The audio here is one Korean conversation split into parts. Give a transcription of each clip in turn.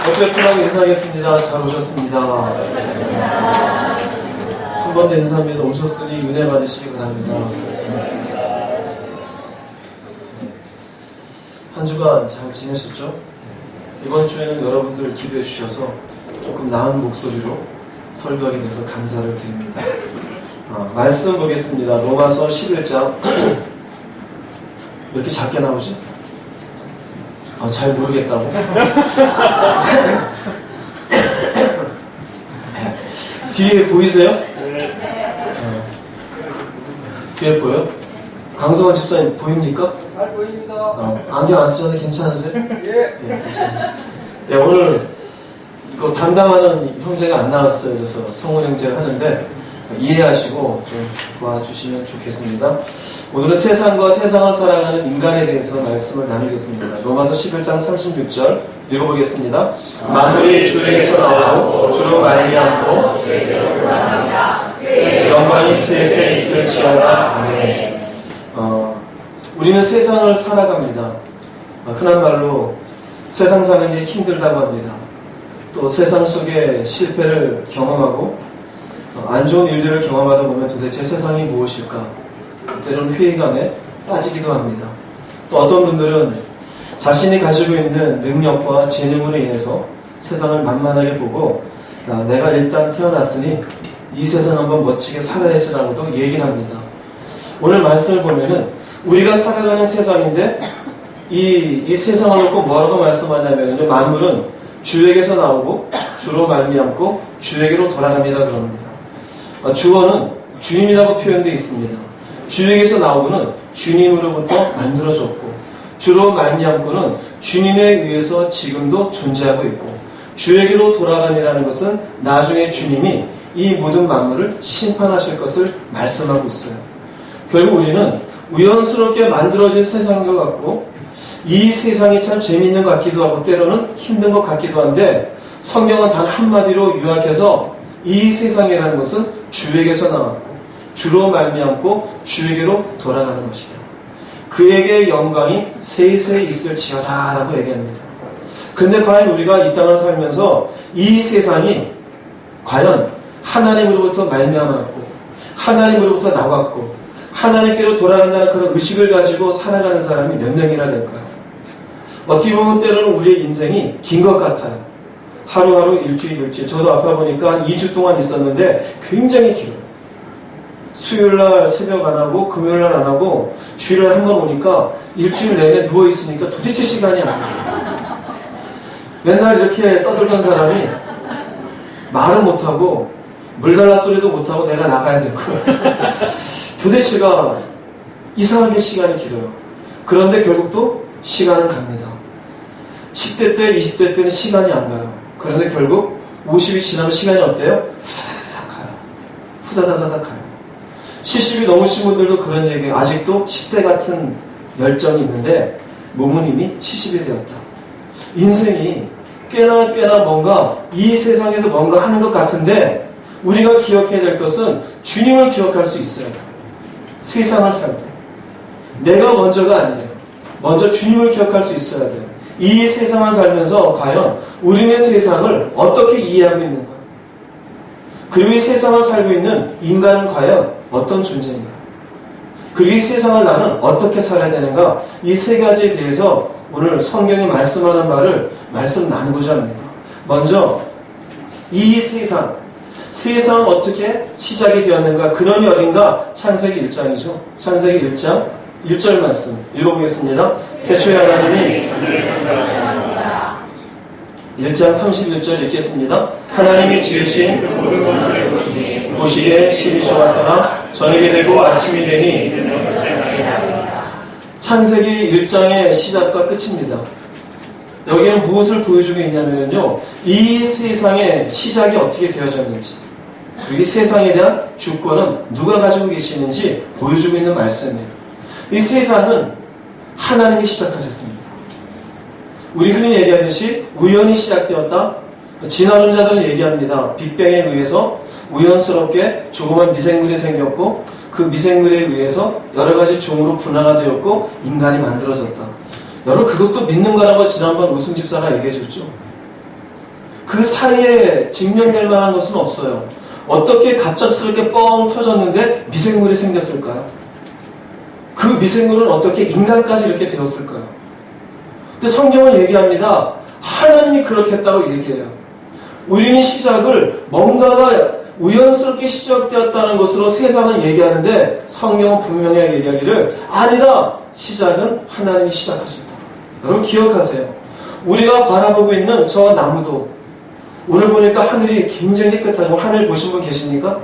오랫동안 인사하겠습니다. 잘 오셨습니다. 한 번 더 인사합니다. 오셨으니 은혜 받으시기 바랍니다. 한 주간 잘 지내셨죠? 이번 주에는 여러분들 기도해 주셔서 조금 나은 목소리로 설교하게 돼서 감사를 드립니다. 말씀 보겠습니다. 로마서 11장 왜 이렇게 작게 나오지? 잘 모르겠다고? 뒤에 보이세요? 뒤에 보여? 강성환 집사님 보입니까? 잘 보입니다. 안경 안 쓰셨는데 괜찮으세요? 예. 괜찮아요. 네, 오늘 이거 담당하는 형제가 안 나왔어요. 그래서 성훈 형제가 하는데 이해하시고 좀 도와주시면 좋겠습니다. 오늘은 세상과 세상을 사랑하는 인간에 대해서 말씀을 나누겠습니다. 로마서 11장 36절 읽어보겠습니다. 만물이 주에게서 나오고 주로 말미암고 영광이 셋에 있을지어다. 아멘. 우리는 세상을 살아갑니다. 흔한 말로 세상 사는 게 힘들다고 합니다. 또 세상 속에 실패를 경험하고 안 좋은 일들을 경험하다 보면 도대체 세상이 무엇일까? 때로는 회의감에 빠지기도 합니다. 또 어떤 분들은 자신이 가지고 있는 능력과 재능으로 인해서 세상을 만만하게 보고 내가 일단 태어났으니 이 세상 한번 멋지게 살아야지라고도 얘기를 합니다. 오늘 말씀을 보면은 우리가 살아가는 세상인데 이 세상을 놓고 뭐라고 말씀하냐면요, 만물은 주에게서 나오고 주로 말미암고 주에게로 돌아갑니다 그럽니다. 주어는 주님이라고 표현되어 있습니다. 주에게서 나오고는 주님으로부터 만들어졌고 주로 말미암고는 주님에 의해서 지금도 존재하고 있고 주에게로 돌아감이라는 것은 나중에 주님이 이 모든 만물을 심판하실 것을 말씀하고 있어요. 결국 우리는 우연스럽게 만들어진 세상인 것 같고 이 세상이 참 재미있는 것 같기도 하고 때로는 힘든 것 같기도 한데 성경은 단 한마디로 요약해서 이 세상이라는 것은 주에게서 나왔고 주로 말미암고 주에게로 돌아가는 것이다. 그에게 영광이 세세에 있을지어다 라고 얘기합니다. 그런데 과연 우리가 이 땅을 살면서 이 세상이 과연 하나님으로부터 말미암았고 하나님으로부터 나왔고 하나님께로 돌아간다는 그런 의식을 가지고 살아가는 사람이 몇 명이나 될까요? 어떻게 보면 때로는 우리의 인생이 긴 것 같아요. 하루하루 일주일 저도 아파 보니까 2주 동안 있었는데 굉장히 길어요. 수요일날 새벽 안 하고 금요일날 안 하고 주일날 한 번 오니까 일주일 내내 누워있으니까 도대체 시간이 안 가요. 맨날 이렇게 떠들던 사람이 말은 못하고 물 달라 소리도 못하고 내가 나가야 되고 도대체가 이상하게 시간이 길어요. 그런데 결국 또 시간은 갑니다. 10대 때 20대 때는 시간이 안 가요. 그런데 결국 50이 지나면 시간이 어때요? 후다다닥 가요. 후다다닥 가요. 70이 넘으신 분들도 그런 얘기예요. 아직도 10대 같은 열정이 있는데 몸은 이미 70이 되었다. 인생이 꽤나 뭔가 이 세상에서 뭔가 하는 것 같은데 우리가 기억해야 될 것은 주님을 기억할 수 있어야 돼요. 세상을 살 때. 내가 먼저가 아니에요. 먼저 주님을 기억할 수 있어야 돼요. 이 세상을 살면서 과연 우리는 세상을 어떻게 이해하고 있는가? 그리고 이 세상을 살고 있는 인간은 과연 어떤 존재인가? 그리고 이 세상을 나는 어떻게 살아야 되는가? 이 세 가지에 대해서 오늘 성경이 말씀하는 말을 말씀 나누고자 합니다. 먼저 이 세상은 어떻게 시작이 되었는가? 근원이 어딘가? 창세기 1장이죠. 창세기 1장 1절 말씀 읽어보겠습니다. 태초에 하나님이 1장 31절 읽겠습니다. 하나님이 지으신 보시기에 실이 좋았더라. 저녁이 되고 아침이 되니 창세기 1장의 시작과 끝입니다. 여기는 무엇을 보여주고 있냐면요, 이 세상의 시작이 어떻게 되어졌는지 그리고 이 세상에 대한 주권은 누가 가지고 계시는지 보여주고 있는 말씀이에요. 이 세상은 하나님이 시작하셨습니다. 우리 흔히 얘기하듯이 우연히 시작되었다. 진화론자들은 얘기합니다. 빅뱅에 의해서 우연스럽게 조그만 미생물이 생겼고 그 미생물에 의해서 여러 가지 종으로 분화가 되었고 인간이 만들어졌다. 여러분 그것도 믿는 거라고 지난번 우승 집사가 얘기해 줬죠. 그 사이에 증명될 만한 것은 없어요. 어떻게 갑작스럽게 뻥 터졌는데 미생물이 생겼을까요? 그 미생물은 어떻게 인간까지 이렇게 되었을까요? 근데 성경은 얘기합니다. 하나님이 그렇게 했다고 얘기해요. 우리는 시작을 뭔가가 우연스럽게 시작되었다는 것으로 세상은 얘기하는데 성경은 분명히 얘기하기를 아니다. 시작은 하나님이 시작하셨다. 여러분 기억하세요. 우리가 바라보고 있는 저 나무도 오늘 보니까 하늘이 굉장히 깨끗하고 하늘 보신 분 계십니까?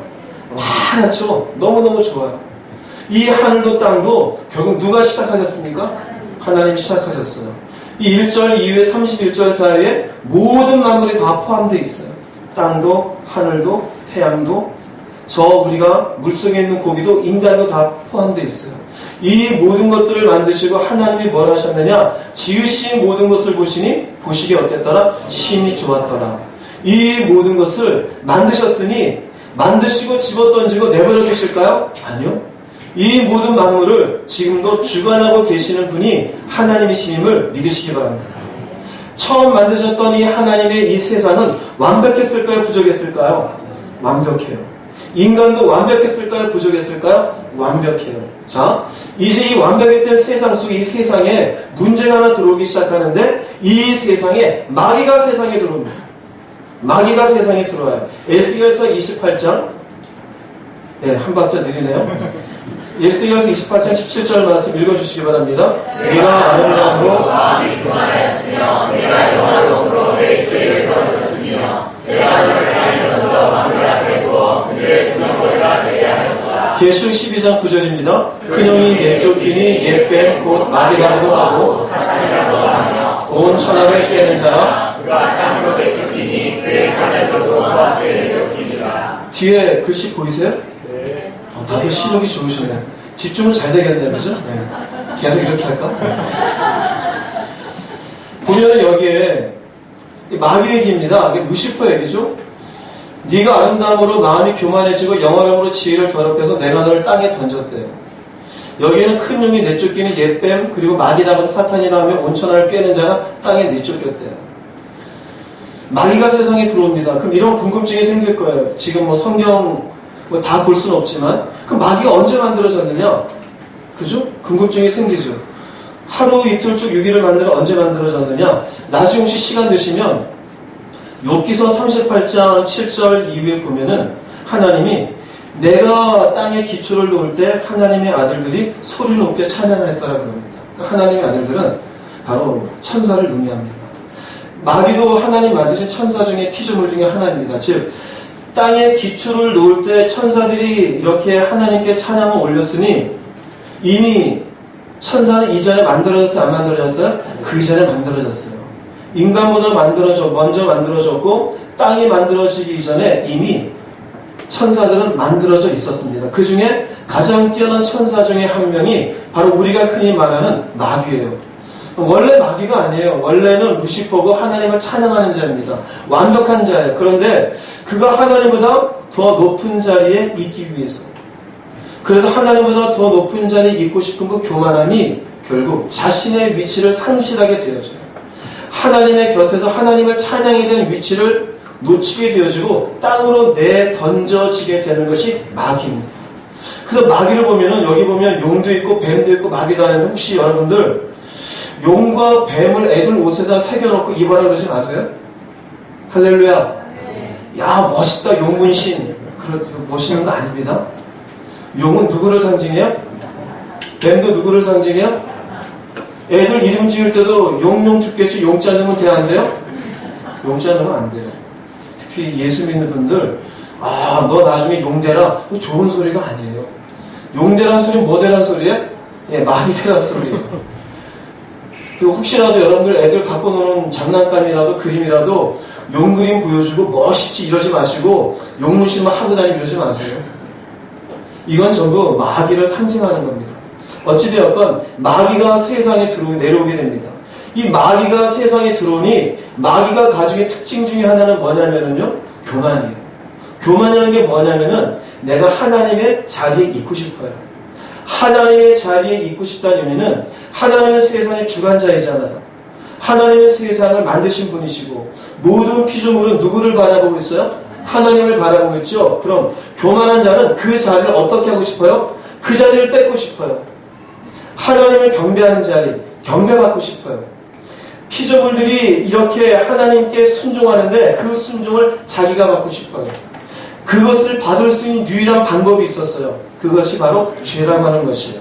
하얗죠? 너무너무 좋아요. 이 하늘도 땅도 결국 누가 시작하셨습니까? 하나님이 시작하셨어요. 이 1절 이후에 31절 사이에 모든 만물이 다 포함되어 있어요. 땅도 하늘도 태양도 저 우리가 물속에 있는 고기도 인간도 다 포함되어 있어요. 이 모든 것들을 만드시고 하나님이 뭘 하셨느냐? 지으신 모든 것을 보시니 보시기 어땠더라? 심히 좋았더라. 이 모든 것을 만드셨으니 만드시고 집어던지고 내버려 두실까요? 아니요. 이 모든 만물을 지금도 주관하고 계시는 분이 하나님이심을 믿으시기 바랍니다. 처음 만드셨던 이 하나님의 이 세상은 완벽했을까요? 부족했을까요? 완벽해요. 인간도 완벽했을까요? 부족했을까요? 완벽해요. 자, 이제 이 완벽했던 세상 속에 이 세상에 문제가 하나 들어오기 시작하는데 이 세상에 마귀가 세상에 들어옵니다. 마귀가 세상에 들어와요. 에스겔서 28장 한 박자 느리네요. 에스겔서 28장 17절 말씀 읽어주시기 바랍니다. 네가 아름다움으로 마음이 교만하였으며 내가 영화로움으로 내 죄를 덜어줬으며 내가 너를 땅에서부터 만물 앞에 두어 그들의 분노가 되게 하였다. 계시록 12장 9절입니다. 큰형이 내쫓기니 옛뱀 곧 마귀라고도 하고 사탄이라고 하며 온 천하를 깨는 자라 그가 땅으로 내쫓기니 그의 사자들도 그와 함께 내쫓기니라. 뒤에 글씨 보이세요? 다들 시력이 좋으시네. 집중은 잘 되겠네요, 그죠? 네. 계속 이렇게 할까? 보면 여기에 마귀 얘기입니다. 이게 루시퍼 얘기죠? 네가 아름다움으로 마음이 교만해지고 영화로움으로 지혜를 더럽혀서 내가 너를 땅에 던졌대요. 여기에는 큰 용이 내쫓기는 옛뱀 그리고 마귀라고 사탄이라 하며 온천하를 꿰는 자가 땅에 내쫓겼대요. 마귀가 세상에 들어옵니다. 그럼 이런 궁금증이 생길 거예요. 지금 뭐 성경 다 볼 수는 없지만 그럼 마귀가 언제 만들어졌느냐? 그죠? 궁금증이 생기죠. 하루 이틀 쭉 6일을 만들어 언제 만들어졌느냐? 나중에 혹시 시간 되시면 욥기서 38장 7절 이후에 보면은 하나님이 내가 땅에 기초를 놓을 때 하나님의 아들들이 소리 높게 찬양을 했다라고 합니다. 그러니까 하나님의 아들들은 바로 천사를 의미합니다. 마귀도 하나님 만드신 천사 중에 피조물 중에 하나입니다. 즉 땅에 기초를 놓을 때 천사들이 이렇게 하나님께 찬양을 올렸으니 이미 천사는 이전에 만들어졌어요? 안 만들어졌어요? 그 이전에 만들어졌어요. 인간보다 먼저 만들어졌고 땅이 만들어지기 이전에 이미 천사들은 만들어져 있었습니다. 그 중에 가장 뛰어난 천사 중에 한 명이 바로 우리가 흔히 말하는 마귀예요. 원래 마귀가 아니에요. 원래는 루시퍼고 하나님을 찬양하는 자입니다. 완벽한 자예요. 그런데 그가 하나님보다 더 높은 자리에 있기 위해서 그래서 하나님보다 더 높은 자리에 있고 싶은 그 교만함이 결국 자신의 위치를 상실하게 되어져요. 하나님의 곁에서 하나님을 찬양해야 되는 위치를 놓치게 되어지고 땅으로 내던져지게 되는 것이 마귀입니다. 그래서 마귀를 보면은 여기 보면 용도 있고 뱀도 있고 마귀도 하는데 혹시 여러분들 용과 뱀을 애들 옷에다 새겨놓고 입어라 그러지 마세요? 할렐루야. 야 멋있다 용문신. 멋있는 거 아닙니다. 용은 누구를 상징해요? 뱀도 누구를 상징해요? 애들 이름 지을 때도 용용 죽겠지 용자 넣으면 돼 안 돼요? 용자 넣으면 안 돼요. 특히 예수 믿는 분들 너 나중에 용되라. 좋은 소리가 아니에요. 용되란 소리는 뭐 되란 소리예요? 마귀 되란 소리예요. 그리고 혹시라도 여러분들 애들 갖고 노는 장난감이라도 그림이라도 용 그림 보여주고 멋있지 이러지 마시고 용문신만 하고 다니고 이러지 마세요. 이건 전부 마귀를 상징하는 겁니다. 어찌되었건 마귀가 세상에 내려오게 됩니다. 이 마귀가 세상에 들어오니 마귀가 가지고 특징 중에 하나는 뭐냐면요 교만이에요. 교만이라는 게 뭐냐면은 내가 하나님의 자리에 있고 싶어요. 하나님의 자리에 있고 싶다는 의미는 하나님은 세상의 주관자이잖아요. 하나님의 세상을 만드신 분이시고 모든 피조물은 누구를 바라보고 있어요? 하나님을 바라보고 있죠. 그럼 교만한 자는 그 자리를 어떻게 하고 싶어요? 그 자리를 뺏고 싶어요. 하나님을 경배하는 자리, 경배받고 싶어요. 피조물들이 이렇게 하나님께 순종하는데 그 순종을 자기가 받고 싶어요. 그것을 받을 수 있는 유일한 방법이 있었어요. 그것이 바로 죄라고 하는 것이에요.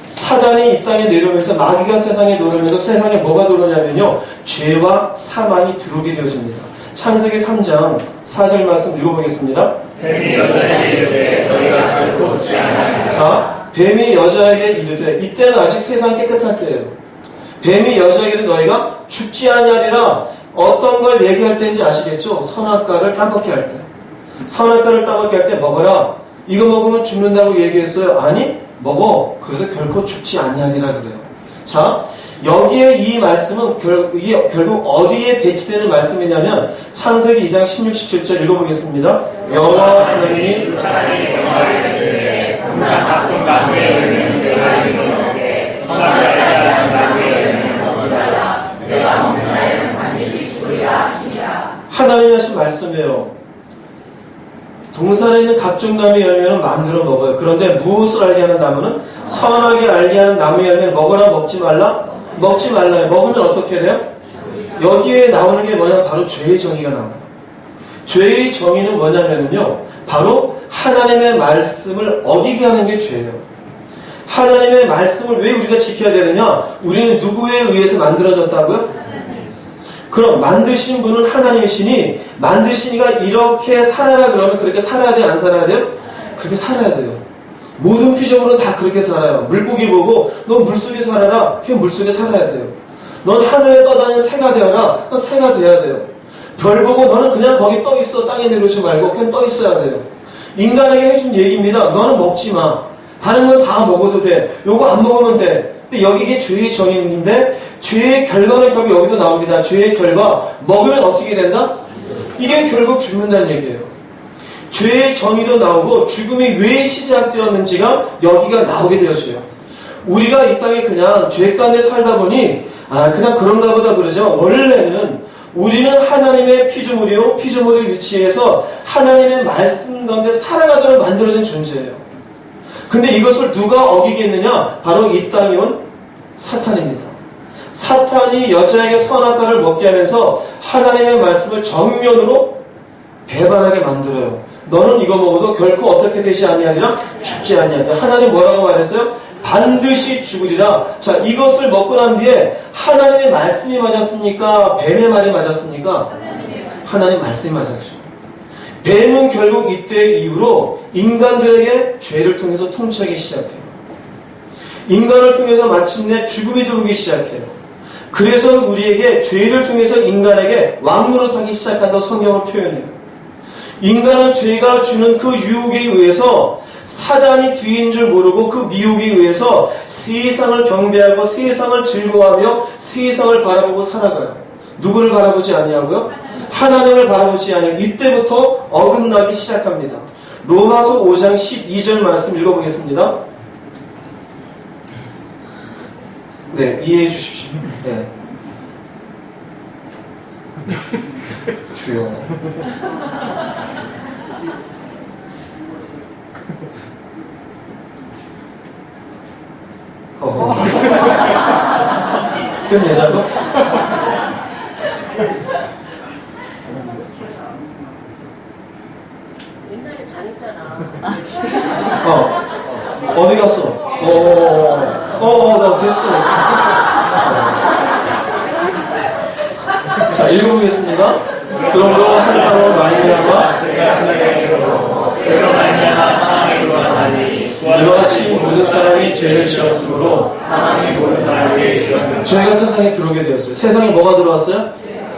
사단이 이 땅에 내려오면서 마귀가 세상에 들어오면서 세상에 뭐가 들어오냐면요. 죄와 사망이 들어오게 되어집니다. 창세기 3장 4절 말씀 읽어보겠습니다. 뱀이 여자에게 이르되 너희가 결코 죽지 아니하리라. 자, 뱀이 여자에게 이르되 이때는 아직 세상 깨끗할 때예요. 뱀이 여자에게 너희가 죽지 아니하리라. 어떤 걸 얘기할 때인지 아시겠죠? 선악과를 따먹게 할 때. 선악과를 따먹게 할 때 먹어라. 이거 먹으면 죽는다고 얘기했어요. 아니, 먹어. 그래도 결코 죽지 아니하리라 그래요. 자, 여기에 이 말씀은 결국 어디에 배치되는 말씀이냐면 창세기 2장 16, 17절 읽어보겠습니다. 여호와 하나님이 그 사람이 영화를 주시되 항상 같은 나무에 열매는 내가 이르노되 선악과를 알게 나무에 열매는 먹지 말라. 내가 먹는 날에는 반드시 죽으리라 하시니라. 하나님이 하신 말씀이에요. 동산에 있는 각종 나무의 열매는 마음대로 먹어요. 그런데 무엇을 알게 하는 나무는 선하게 알게 하는 나무의 열매는 먹어라 먹지 말라? 먹지 말라요. 먹으면 어떻게 돼요? 여기에 나오는 게 뭐냐? 바로 죄의 정의가 나와요. 죄의 정의는 뭐냐면요. 바로 하나님의 말씀을 어기게 하는 게 죄예요. 하나님의 말씀을 왜 우리가 지켜야 되느냐? 우리는 누구에 의해서 만들어졌다고요? 그럼 만드신 분은 하나님이시니 만드신 이가 이렇게 살아라 그러면 그렇게 살아야 돼요? 안 살아야 돼요? 그렇게 살아야 돼요. 모든 피조물은 다 그렇게 살아요. 물고기 보고 넌 물속에 살아라. 그냥 물속에 살아야 돼요. 넌 하늘에 떠다니는 새가 되어라. 넌 새가 돼야 돼요. 별 보고 너는 그냥 거기 떠 있어. 땅에 내려오지 말고 그냥 떠 있어야 돼요. 인간에게 해준 얘기입니다. 너는 먹지 마. 다른 건 다 먹어도 돼. 요거 안 먹으면 돼. 근데 여기 이게 죄의 정의인데 죄의 결과는 결국 여기도 나옵니다. 죄의 결과 먹으면 어떻게 된다? 이게 결국 죽는다는 얘기예요. 죄의 정의도 나오고 죽음이 왜 시작되었는지가 여기가 나오게 되어져요. 우리가 이 땅에 그냥 죄 가운데 살다 보니 그냥 그런가 보다 그러죠. 원래는 우리는 하나님의 피조물이요. 피조물의 위치에서 하나님의 말씀 가운데 살아가도록 만들어진 존재예요. 근데 이것을 누가 어기겠느냐? 바로 이 땅에 온 사탄입니다. 사탄이 여자에게 선악과를 먹게 하면서 하나님의 말씀을 정면으로 배반하게 만들어요. 너는 이거 먹어도 결코 어떻게 되지 아니하리라? 죽지 아니하리라. 하나님 뭐라고 말했어요? 반드시 죽으리라. 자, 이것을 먹고 난 뒤에 하나님의 말씀이 맞았습니까? 뱀의 말이 맞았습니까? 하나님의 말씀이 맞았죠. 뱀은 결국 이때 이후로 인간들에게 죄를 통해서 통치하기 시작해요. 인간을 통해서 마침내 죽음이 들어오기 시작해요. 그래서 우리에게 죄를 통해서 인간에게 왕노릇하기 시작한다고 성경을 표현해요. 인간은 죄가 주는 그 유혹에 의해서 사단이 뒤인 줄 모르고 그 미혹에 의해서 세상을 경배하고 세상을 즐거워하며 세상을 바라보고 살아가요. 누구를 바라보지 아니하고요? 하나님을 바라보지 아니하고 이때부터 어긋나기 시작합니다. 로마서 5장 12절 말씀 읽어보겠습니다. 네, 이해해 주십시오. 네. 주여. 끝내자고? 옛날에 잘했잖아. 어디 갔어? 나 됐어. 자, 읽어보겠습니다. 그러므로 한 사람을 말미암아 죄로 말미암아 사망에 이르렀나니 이와 같이 모든 사람이 죄를 지었으므로 사망이 모든 사람에게 이르렀느니라. 죄가 세상에 들어오게 되었어요. 세상에 뭐가 들어왔어요?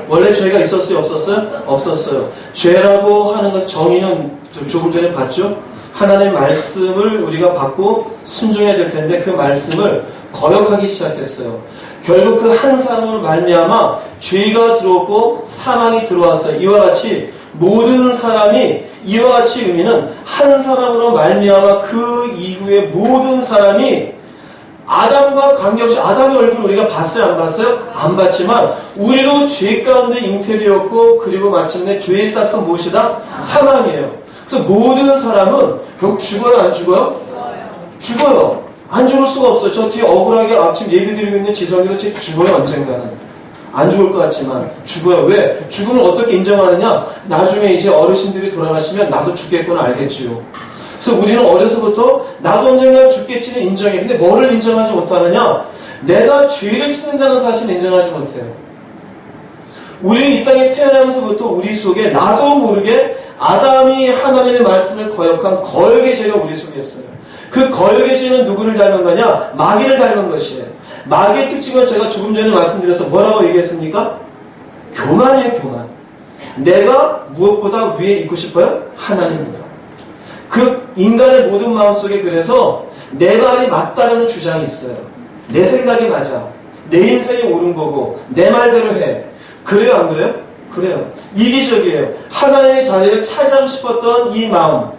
원래 죄가 있었어요? 없었어요? 없었어요. 죄라고 하는 것의 정의는 조금 전에 봤죠? 하나님의 말씀을 우리가 받고 순종해야 될 텐데 그 말씀을 거역하기 시작했어요. 결국 그 한 사람을 말미암아 죄가 들어오고 사망이 들어왔어요. 이와 같이 모든 사람이 이와 같이 의미는 한 사람으로 말미암아 그 이후에 모든 사람이 아담과 관계없이 아담의 얼굴을 우리가 봤어요? 안 봤어요? 안 봤지만 우리도 죄 가운데 잉태되었고 그리고 마침내 죄의 싹은 무엇이다? 사망이에요. 그래서 모든 사람은 결국 죽어요? 안 죽어요? 죽어요. 안 죽을 수가 없어요. 저 뒤에 억울하게 아침 예배 드리고 있는 지성이도 제 죽어요 언젠가는. 안 죽을 것 같지만 죽어요. 왜? 죽음을 어떻게 인정하느냐? 나중에 이제 어르신들이 돌아가시면 나도 죽겠구나 알겠지요. 그래서 우리는 어려서부터 나도 언젠가 죽겠지는 인정해. 근데 뭐를 인정하지 못하느냐? 내가 죄를 짓는다는 사실을 인정하지 못해요. 우리는 이 땅에 태어나면서부터 우리 속에 나도 모르게 아담이 하나님의 말씀을 거역한 거역의 죄가 우리 속에 있어요. 그 거역의 죄는 누구를 닮은 거냐? 마귀를 닮은 것이에요. 마귀의 특징은 제가 조금 전에 말씀드려서 뭐라고 얘기했습니까? 교만이에요, 교만. 내가 무엇보다 위에 있고 싶어요? 하나님입니다. 그 인간의 모든 마음속에 그래서 내 말이 맞다라는 주장이 있어요. 내 생각이 맞아. 내 인생이 옳은 거고 내 말대로 해. 그래요, 안 그래요? 그래요. 이기적이에요. 하나님의 자리를 차지하고 싶었던 이 마음.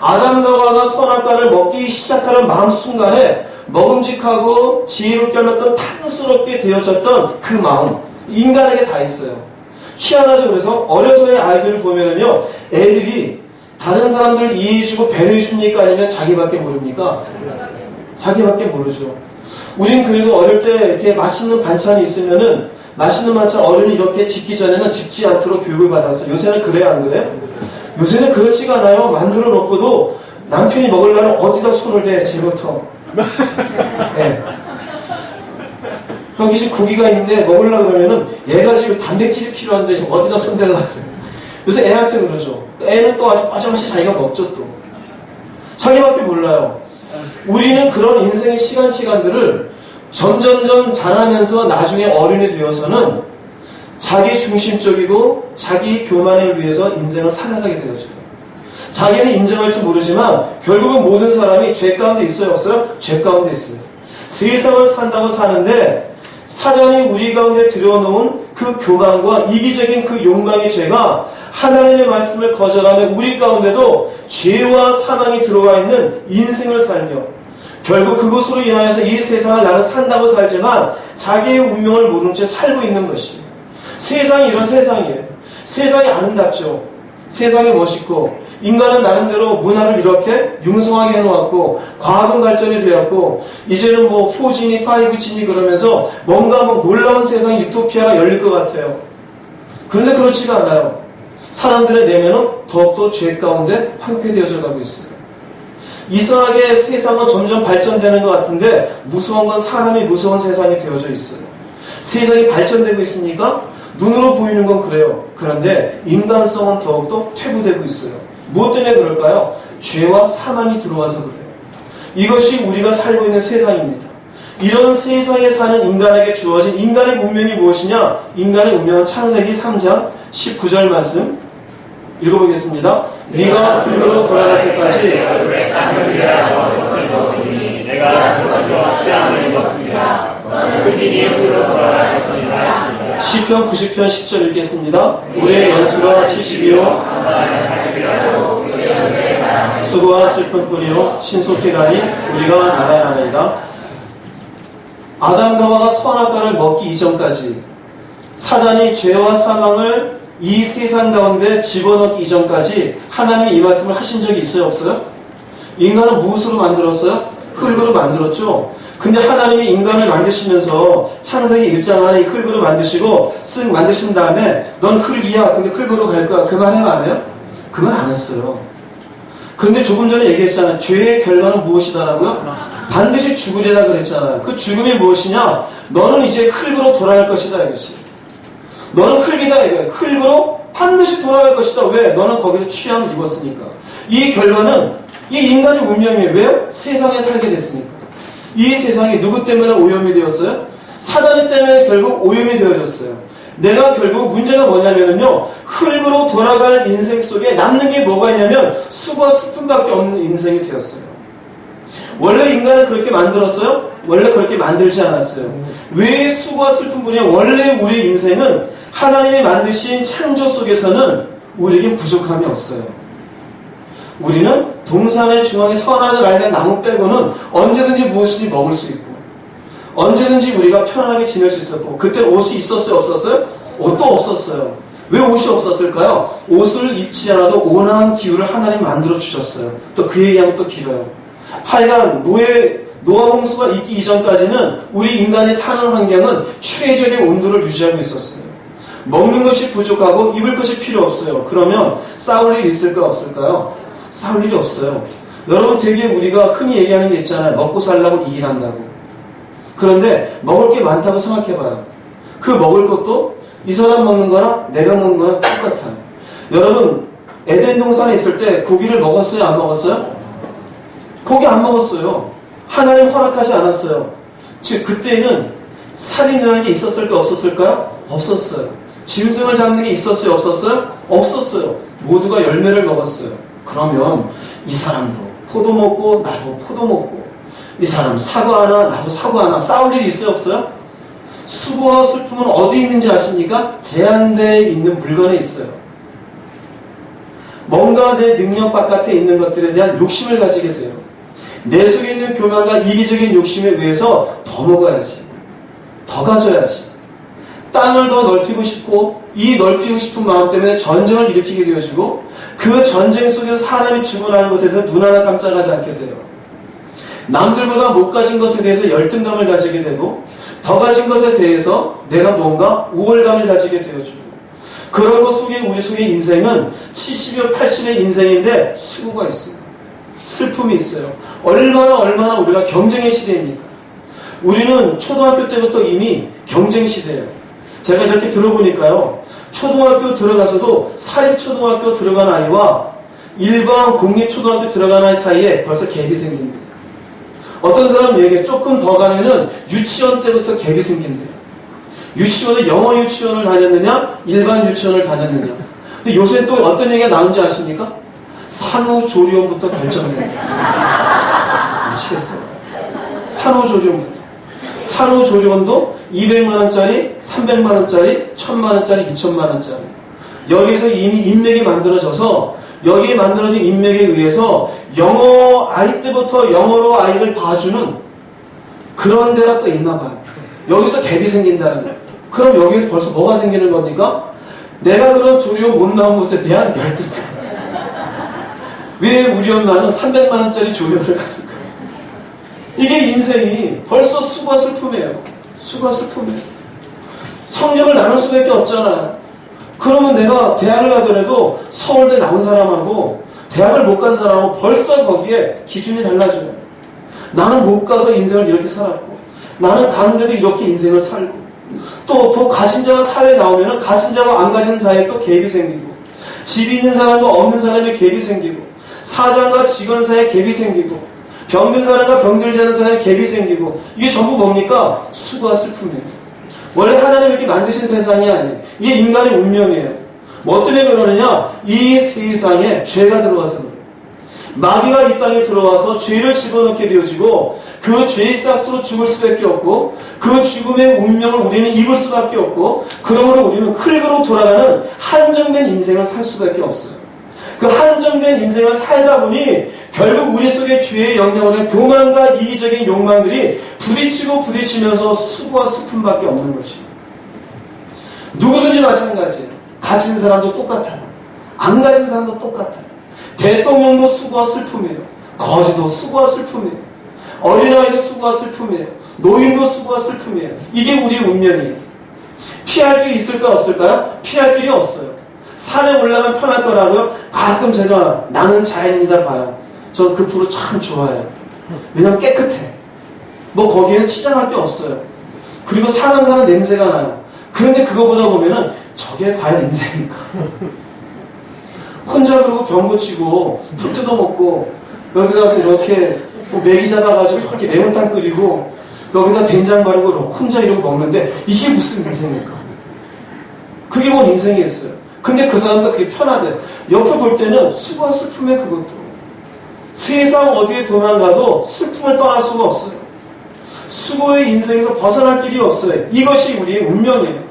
아담과 하와가 선악과를 먹기 시작하는 마음 순간에 먹음직하고 지혜롭게 하면서 탐스럽게 되어졌던 그 마음. 인간에게 다 있어요. 희한하죠. 그래서 어려서의 아이들을 보면은요, 애들이 다른 사람들 이해해주고 배려해줍니까? 아니면 자기밖에 모릅니까? 자기밖에 모르죠. 우린 그래도 어릴 때 이렇게 맛있는 반찬이 있으면은 맛있는 반찬 어른이 이렇게 집기 전에는 집지 않도록 교육을 받았어요. 요새는 그래요, 안 그래요? 요새는 그렇지가 않아요. 만들어 놓고도 남편이 먹으려면 어디다 손을 대, 제부터. 네. 여기 지금 고기가 있는데 먹으려고 그러면은 얘가 지금 단백질이 필요한데 지금 어디다 손대려고 그래요. 요새 애한테 그러죠. 애는 또 아주 빠짐없이 자기가 먹죠, 또. 자기밖에 몰라요. 우리는 그런 인생의 시간들을 점점점 자라면서 나중에 어른이 되어서는 자기 중심적이고 자기 교만을 위해서 인생을 살아가게 되어져요. 자기는 인정할지 모르지만 결국은 모든 사람이 죄 가운데 있어요, 없어요? 죄 가운데 있어요. 세상을 산다고 사는데 사단이 우리 가운데 들여놓은 그 교만과 이기적인 그 욕망의 죄가 하나님의 말씀을 거절하며 우리 가운데도 죄와 사망이 들어와 있는 인생을 살며 결국 그것으로 인하여서 이 세상을 나는 산다고 살지만 자기의 운명을 모른 채 살고 있는 것이에요. 세상이 이런 세상이에요. 세상이 아름답죠. 세상이 멋있고 인간은 나름대로 문화를 이렇게 융성하게 해놓았고 과학은 발전이 되었고 이제는 뭐 4G니 5G니 그러면서 뭔가 뭐 놀라운 세상 유토피아가 열릴 것 같아요. 그런데 그렇지가 않아요. 사람들의 내면은 더욱더 죄 가운데 황폐되어져 가고 있어요. 이상하게 세상은 점점 발전되는 것 같은데 무서운 건 사람이 무서운 세상이 되어져 있어요. 세상이 발전되고 있으니까 눈으로 보이는 건 그래요. 그런데 인간성은 더욱더 퇴보되고 있어요. 무엇 때문에 그럴까요? 죄와 사망이 들어와서 그래요. 이것이 우리가 살고 있는 세상입니다. 이런 세상에 사는 인간에게 주어진 인간의 운명이 무엇이냐? 인간의 운명은 창세기 3장 19절 말씀 읽어보겠습니다. 네가 흙으로 돌아갈 때까지 얼굴에 땀을 흘려야 것을 먹으니 내가 그것과 취함을 입었습니다. 너는 흑인이 흙으로 돌아갈 것이라. 시편 90편 10절 읽겠습니다. 우리의 연수가 70이요 수고와 슬픔뿐이요 신속히 가니 우리가 나가나이다. 아담과 하와가 선악과를 먹기 이전까지 사단이 죄와 사망을 이 세상 가운데 집어넣기 이전까지 하나님이 이 말씀을 하신 적이 있어요, 없어요? 인간은 무엇으로 만들었어요? 흙으로 만들었죠. 근데 하나님이 인간을 만드시면서 창세기 1장 안에 흙으로 만드시고 쓱 만드신 다음에 넌 흙이야. 근데 흙으로 갈 거야. 그 말 해요, 안 해요? 그 말 안 했어요. 그런데 조금 전에 얘기했잖아요. 죄의 결과는 무엇이다라고요? 반드시 죽으리라 그랬잖아요. 그 죽음이 무엇이냐? 너는 이제 흙으로 돌아갈 것이다 이것이. 너는 흙이다 이거예요. 흙으로 반드시 돌아갈 것이다. 왜? 너는 거기서 취함을 입었으니까. 이 결과는 이 인간의 운명이에요. 왜요? 세상에 살게 됐으니까. 이 세상이 누구 때문에 오염이 되었어요? 사단 때문에 결국 오염이 되어졌어요. 내가 결국 문제가 뭐냐면요, 흙으로 돌아갈 인생 속에 남는 게 뭐가 있냐면 수고와 슬픔밖에 없는 인생이 되었어요. 원래 인간을 그렇게 만들었어요? 원래 그렇게 만들지 않았어요. 왜 수고와 슬픔뿐이냐? 원래 우리 인생은 하나님이 만드신 창조 속에서는 우리에게 부족함이 없어요. 우리는 동산의 중앙에 선악을 알는 나무 빼고는 언제든지 무엇이든지 먹을 수 있고 언제든지 우리가 편안하게 지낼 수 있었고, 그때 옷이 있었어요, 없었어요? 옷도 없었어요. 왜 옷이 없었을까요? 옷을 입지 않아도 온화한 기후를 하나님 만들어 주셨어요. 또 그 얘기하면 또 길어요. 하여간 노아 홍수가 있기 이전까지는 우리 인간이 사는 환경은 최적의 온도를 유지하고 있었어요. 먹는 것이 부족하고 입을 것이 필요 없어요. 그러면 싸울 일이 있을까 없을까요? 싸울 일이 없어요. 여러분, 되게 우리가 흔히 얘기하는 게 있잖아요. 먹고 살라고 이 일한다고. 그런데 먹을 게 많다고 생각해봐요. 그 먹을 것도 이 사람 먹는 거나 내가 먹는 거나 똑같아요. 여러분, 에덴 동산에 있을 때 고기를 먹었어요? 안 먹었어요? 고기 안 먹었어요. 하나님 허락하지 않았어요. 즉 그때는 살인이라는 게 있었을까 없었을까요? 없었어요. 짐승을 잡는 게 있었어요? 없었어요? 없었어요. 모두가 열매를 먹었어요. 그러면 이 사람도 포도 먹고 나도 포도 먹고, 이 사람 사과 하나 나도 사과 하나, 싸울 일이 있어요? 없어요? 수고와 슬픔은 어디 있는지 아십니까? 제한되어 있는 물건에 있어요. 뭔가 내 능력 바깥에 있는 것들에 대한 욕심을 가지게 돼요. 내 속에 있는 교만과 이기적인 욕심에 의해서 더 먹어야지, 더 가져야지, 땅을 더 넓히고 싶고, 이 넓히고 싶은 마음 때문에 전쟁을 일으키게 되어지고, 그 전쟁 속에서 사람이 죽어나는 것에 대해서 눈 하나 깜짝하지 않게 돼요. 남들보다 못 가진 것에 대해서 열등감을 가지게 되고, 더 가진 것에 대해서 내가 뭔가 우월감을 가지게 되어지고, 그런 것 속에 우리 속의 인생은 70여 80의 인생인데 수고가 있어요. 슬픔이 있어요. 얼마나 우리가 경쟁의 시대입니까? 우리는 초등학교 때부터 이미 경쟁 시대예요. 제가 이렇게 들어보니까요, 초등학교 들어가서도 사립초등학교 들어간 아이와 일반 공립초등학교 들어간 아이 사이에 벌써 갭이 생깁니다. 어떤 사람 얘기해, 조금 더 가면은 유치원 때부터 갭이 생긴대요. 유치원에 영어 유치원을 다녔느냐, 일반 유치원을 다녔느냐. 근데 요새 또 어떤 얘기가 나오는지 아십니까? 산후조리원부터 결정된다. 미치겠어요. 산후조리원부터. 산후조리원도 200만원짜리, 300만원짜리, 1000만원짜리, 2000만원짜리. 여기서 이미 인맥이 만들어져서, 여기에 만들어진 인맥에 의해서 영어, 아이 때부터 영어로 아이를 봐주는 그런 데가 또 있나 봐요. 여기서 갭이 생긴다는 거예요. 그럼 여기서 벌써 뭐가 생기는 겁니까? 내가 그런 조리원 못 나온 것에 대한 열등. 왜 우리 엄마는 300만원짜리 조리원을 갔을까요? 이게 인생이 벌써 수고와 슬픔이에요. 수고와 슬픔이에요. 성적을 나눌 수밖에 없잖아요. 그러면 내가 대학을 가더라도 서울대 나온 사람하고 대학을 못 간 사람하고 벌써 거기에 기준이 달라져요. 나는 못 가서 인생을 이렇게 살았고, 나는 가는데도 이렇게 인생을 살고, 또 더 가진 자가 사회에 나오면 가진 자와 안 가진 사이에 또 갭이 생기고, 집이 있는 사람과 없는 사람의 갭이 생기고, 사장과 직원 사이에 갭이 생기고, 병든 사람과 병들지 않은 사이에 갭이 생기고, 이게 전부 뭡니까? 수고와 슬픔이에요. 원래 하나님 이렇게 만드신 세상이 아니에요. 이게 인간의 운명이에요. 뭐 때문에 그러느냐? 이 세상에 죄가 들어와서 그래요. 마귀가 이 땅에 들어와서 죄를 집어넣게 되어지고, 그 죄의 싹으로 죽을 수밖에 없고, 그 죽음의 운명을 우리는 입을 수밖에 없고, 그러므로 우리는 흙으로 돌아가는 한정된 인생을 살 수밖에 없어요. 그 한정된 인생을 살다 보니 결국 우리 속에 죄의 영향으로 교만과 이기적인 욕망들이 부딪히고 부딪히면서 수고와 슬픔밖에 없는 것이에요. 누구든지 마찬가지예요. 가진 사람도 똑같아요. 안 가진 사람도 똑같아요. 대통령도 수고와 슬픔이에요. 거지도 수고와 슬픔이에요. 어린아이도 수고와 슬픔이에요. 노인도 수고와 슬픔이에요. 이게 우리의 운명이에요. 피할 길이 있을까 없을까요? 피할 길이 없어요. 산에 올라가면 편할 거라고요? 가끔 제가 나는 자연이다 봐요. 저 그 프로 참 좋아해요. 왜냐면 깨끗해. 뭐 거기에는 치장할 게 없어요. 그리고 사는 냄새가 나요. 그런데 그거보다 보면은 저게 과연 인생인가? 혼자 그러고 병 고치고 푹 뜯어먹고 여기 가서 이렇게 메기 잡아가지고 이렇게 매운탕 끓이고 여기다 된장 바르고 혼자 이러고 먹는데 이게 무슨 인생일까? 그게 뭔 인생이겠어요? 근데 그 사람도 그게 편하대요. 옆에 볼 때는 수고와 슬픔에 그것도. 세상 어디에 도망가도 슬픔을 떠날 수가 없어요. 수고의 인생에서 벗어날 길이 없어요. 이것이 우리의 운명이에요.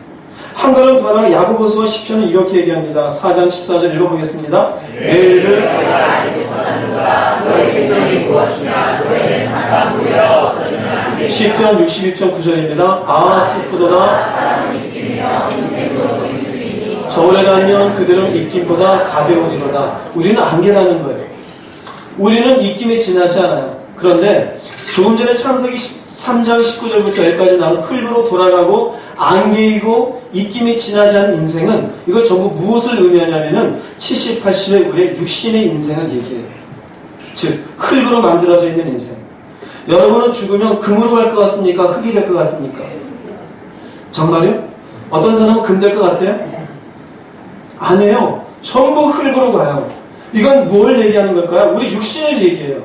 한 걸음 더 나아가 야고보서 10편은 이렇게 얘기합니다. 4장 14절 읽어보겠습니다. 내일을 너희가 알지 못하는가? 너희 생명이 무엇이냐? 너희는 잠깐 보여 없어지나? 시편 62편 9절입니다. 아 슬프도다 저울에 가면 그들은 입김보다 가벼우리로다. 우리는 안개라는 거예요. 우리는 입김이 지나지 않아요. 그런데 조금 전에 창세기 3장 19절부터 여기까지 나온 흙으로 돌아가고 안개이고 입김이 지나지 않은 인생은 이걸 전부 무엇을 의미하냐면은 70, 80의 우리의 육신의 인생을 얘기해요. 즉 흙으로 만들어져 있는 인생. 여러분은 죽으면 금으로 갈 것 같습니까? 흙이 될 것 같습니까? 정말요? 어떤 사람은 금 될 것 같아요? 아니에요. 전부 흙으로 가요. 이건 뭘 얘기하는 걸까요? 우리 육신을 얘기해요.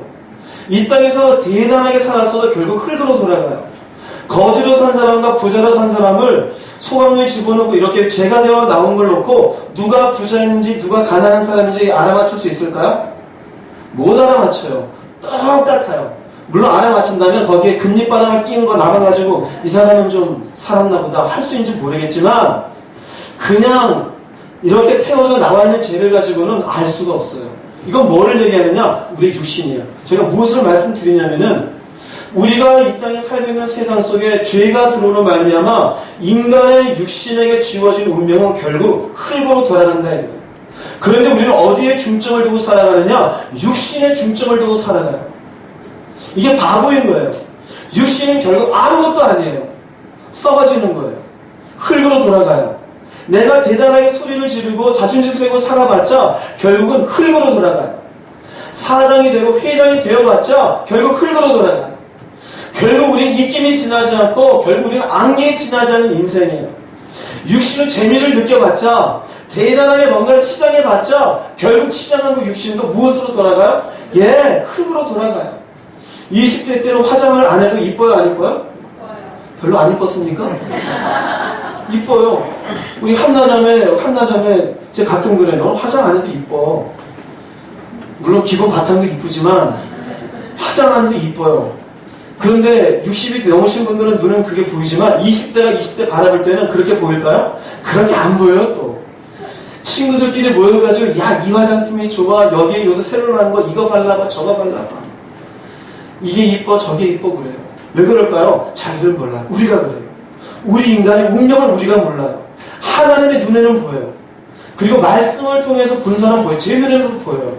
이 땅에서 대단하게 살았어도 결국 흙으로 돌아가요. 거지로 산 사람과 부자로 산 사람을 소각로에 집어넣고 이렇게 죄가 되어 나온 걸 놓고 누가 부자인지 누가 가난한 사람인지 알아맞힐 수 있을까요? 못 알아맞혀요. 똑같아요. 물론 알아맞힌다면 거기에 금리바람을 끼는 거 남아가지고 이 사람은 좀 살았나 보다 할 수 있는지 모르겠지만 그냥 이렇게 태워져 나와 있는 죄를 가지고는 알 수가 없어요. 이건 뭐를 얘기하느냐? 우리 육신이에요. 제가 무엇을 말씀드리냐면은 우리가 이 땅에 살고 있는 세상 속에 죄가 들어오는 말미암아 인간의 육신에게 지워진 운명은 결국 흙으로 돌아간다 이거예요. 그런데 우리는 어디에 중점을 두고 살아가느냐? 육신에 중점을 두고 살아가요. 이게 바보인 거예요. 육신은 결국 아무것도 아니에요. 썩어지는 거예요. 흙으로 돌아가요. 내가 대단하게 소리를 지르고 자존심 세고 살아봤자 결국은 흙으로 돌아가요. 사장이 되고 회장이 되어봤자 결국 흙으로 돌아가요. 결국 우리는 입김이 지나지 않고 결국 우리는 안개에 지나지 않는 인생이에요. 육신의 재미를 느껴봤자 대단하게 뭔가를 치장해봤자 결국 치장한 그 육신도 무엇으로 돌아가요? 예, 흙으로 돌아가요. 20대 때는 화장을 안 해도 이뻐요, 안 이뻐요? 별로 안 이뻤습니까? 이뻐요. 우리 한나자매 제가 가끔 그래. 너는 화장 안 해도 이뻐. 물론 기본 바탕도 이쁘지만 화장 안 해도 이뻐요. 그런데 60이 넘으신 분들은 눈은 그게 보이지만 20대가 20대 바라볼 때는 그렇게 보일까요? 그렇게 안 보여요 또. 친구들끼리 모여가지고 야, 이 화장품이 좋아. 여기에 요새 새로 나온 거 이거 발라봐 저거 발라봐. 이게 이뻐 저게 이뻐 그래요. 왜 그럴까요? 자기들 몰라요. 우리가 그래요. 우리 인간의 운명을 우리가 몰라요. 하나님의 눈에는 보여요. 그리고 말씀을 통해서 본 사람은 보여요. 제 눈에는 보여요.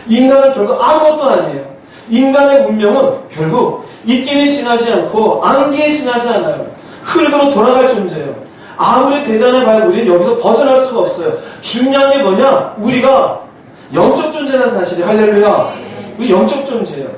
인간은 결국 아무것도 아니에요. 인간의 운명은 결국 입김이 지나지 않고 안개에 지나지 않아요. 흙으로 돌아갈 존재예요. 아무리 대단해봐야 우리는 여기서 벗어날 수가 없어요. 중요한 게 뭐냐? 우리가 영적 존재라는 사실이 할렐루야. 우리 영적 존재예요.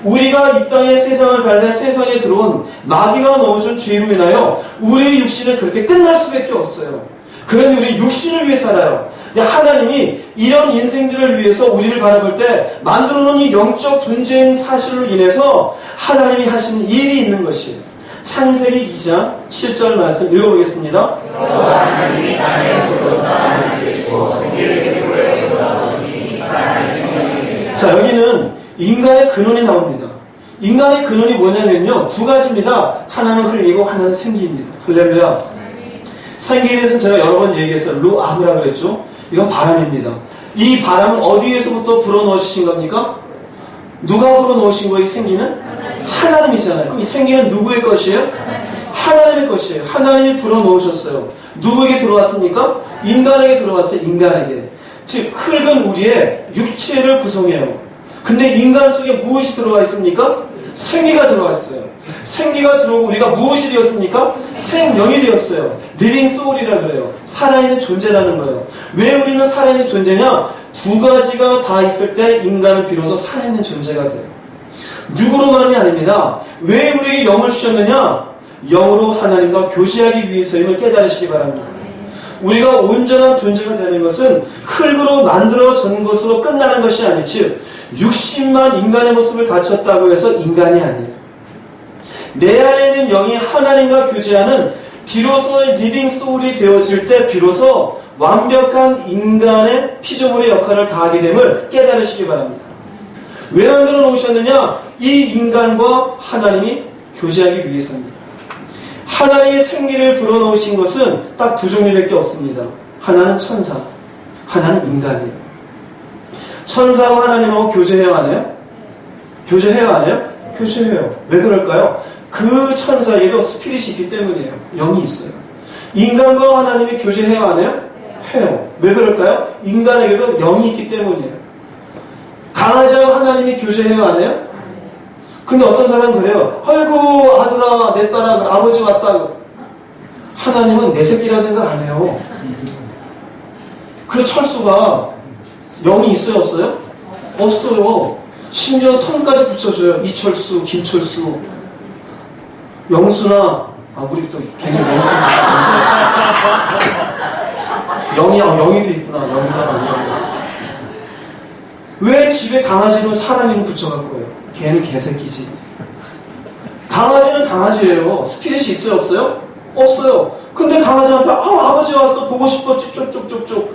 우리가 이 땅의 세상을 살다 세상에 들어온 마귀가 넣어준 죄로 인하여 우리의 육신은 그렇게 끝날 수밖에 없어요. 그런데 우리 육신을 위해 살아요. 근데 하나님이 이런 인생들을 위해서 우리를 바라볼 때 만들어 놓은 이 영적 존재인 사실로 인해서 하나님이 하시는 일이 있는 것이에요. 창세기 2장 7절 말씀 읽어보겠습니다. 하나님이 땅에 묻어 살아나시고 생기를 물에 묻어주시니 살아나시니. 자, 여기는 인간의 근원이 나옵니다. 인간의 근원이 뭐냐면요, 두 가지입니다. 하나는 흘리고 하나는 생기입니다. 할렐루야. 생기에 대해서 제가 여러 번 얘기했어요. 루아흐라 그랬죠. 이건 바람입니다. 이 바람은 어디에서부터 불어넣으신 겁니까? 누가 불어넣으신 거예요? 이 생기는? 하나님이잖아요. 그럼 이 생기는 누구의 것이에요? 하나님의 것이에요. 하나님이 불어넣으셨어요. 누구에게 들어왔습니까? 인간에게 들어왔어요. 인간에게. 즉 흙은 우리의 육체를 구성해요. 근데 인간 속에 무엇이 들어가 있습니까? 생기가 들어가 있어요. 생기가 들어오고 우리가 무엇이 되었습니까? 생명이 되었어요. 리빙 소울이라 그래요. 살아있는 존재라는 거예요. 왜 우리는 살아있는 존재냐? 두 가지가 다 있을 때 인간은 비로소 살아있는 존재가 돼요. 육으로만이 아닙니다. 왜 우리에게 영을 주셨느냐? 영으로 하나님과 교제하기 위해서임을 깨달으시기 바랍니다. 우리가 온전한 존재가 되는 것은 흙으로 만들어진 것으로 끝나는 것이 아니지, 즉 육신만 인간의 모습을 갖췄다고 해서 인간이 아니에요. 내 안에 있는 영이 하나님과 교제하는 비로소 리빙 소울이 되어질 때 비로소 완벽한 인간의 피조물의 역할을 다하게 됨을 깨달으시기 바랍니다. 왜 만들어 놓으셨느냐? 이 인간과 하나님이 교제하기 위해서입니다. 하나님의 생기를 불어넣으신 것은 딱 두 종류밖에 없습니다. 하나는 천사, 하나는 인간이에요. 천사와 하나님하고 교제해야 하나요? 교제해야 하나요? 교제해요. 왜 그럴까요? 그 천사에게도 스피릿이 있기 때문이에요. 영이 있어요. 인간과 하나님이 교제해요, 안 해요? 해요. 왜 그럴까요? 인간에게도 영이 있기 때문이에요. 강아지와 하나님이 교제해요, 안 해요? 근데 어떤 사람은 그래요. 아이고 아들아 내 딸아 아버지 왔다. 하나님은 내 새끼라 생각 안 해요. 그 철수가 영이 있어요, 없어요? 없어요. 심지어 성까지 붙여줘요. 이철수, 김철수, 영수나, 우리 또 괜히 영이도 있구나. 영이가. 왜 집에 강아지는 사람 이름 붙여갖고 해요? 걔는 개새끼지. 강아지는 강아지예요. 스피릿이 있어요, 없어요? 없어요. 근데 강아지한테 아버지 왔어 보고 싶어 쭉쭉쭉쭉쭉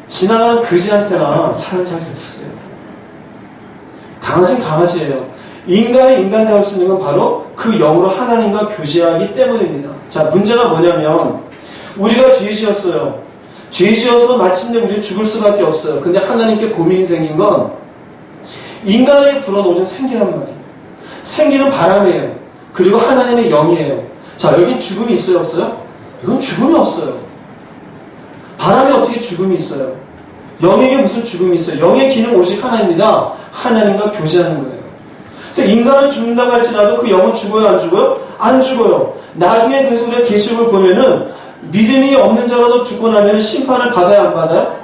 지나가는 그지한테나 사랑 잘 베푸세요. 강아지는 강아지예요. 인간이 인간 되올 수 있는 건 바로 그 영으로 하나님과 교제하기 때문입니다. 자, 문제가 뭐냐면 우리가 죄 지었어요. 죄 지어서 마침내 우리는 죽을 수밖에 없어요. 근데 하나님께 고민이 생긴 건 인간에게 불어넣어준 생기란 말이에요. 생기는 바람이에요. 그리고 하나님의 영이에요. 자, 여긴 죽음이 있어요, 없어요? 이건 죽음이 없어요. 바람에 어떻게 죽음이 있어요? 영에게 무슨 죽음이 있어요? 영의 기능 오직 하나입니다. 하나님과 교제하는 거예요. 그래서 인간은 죽는다고 할지라도 그 영은 죽어요, 안 죽어요? 안 죽어요. 나중에 그래서 우리가 계시록을 보면은 믿음이 없는 자라도 죽고 나면 심판을 받아야 안 받아요?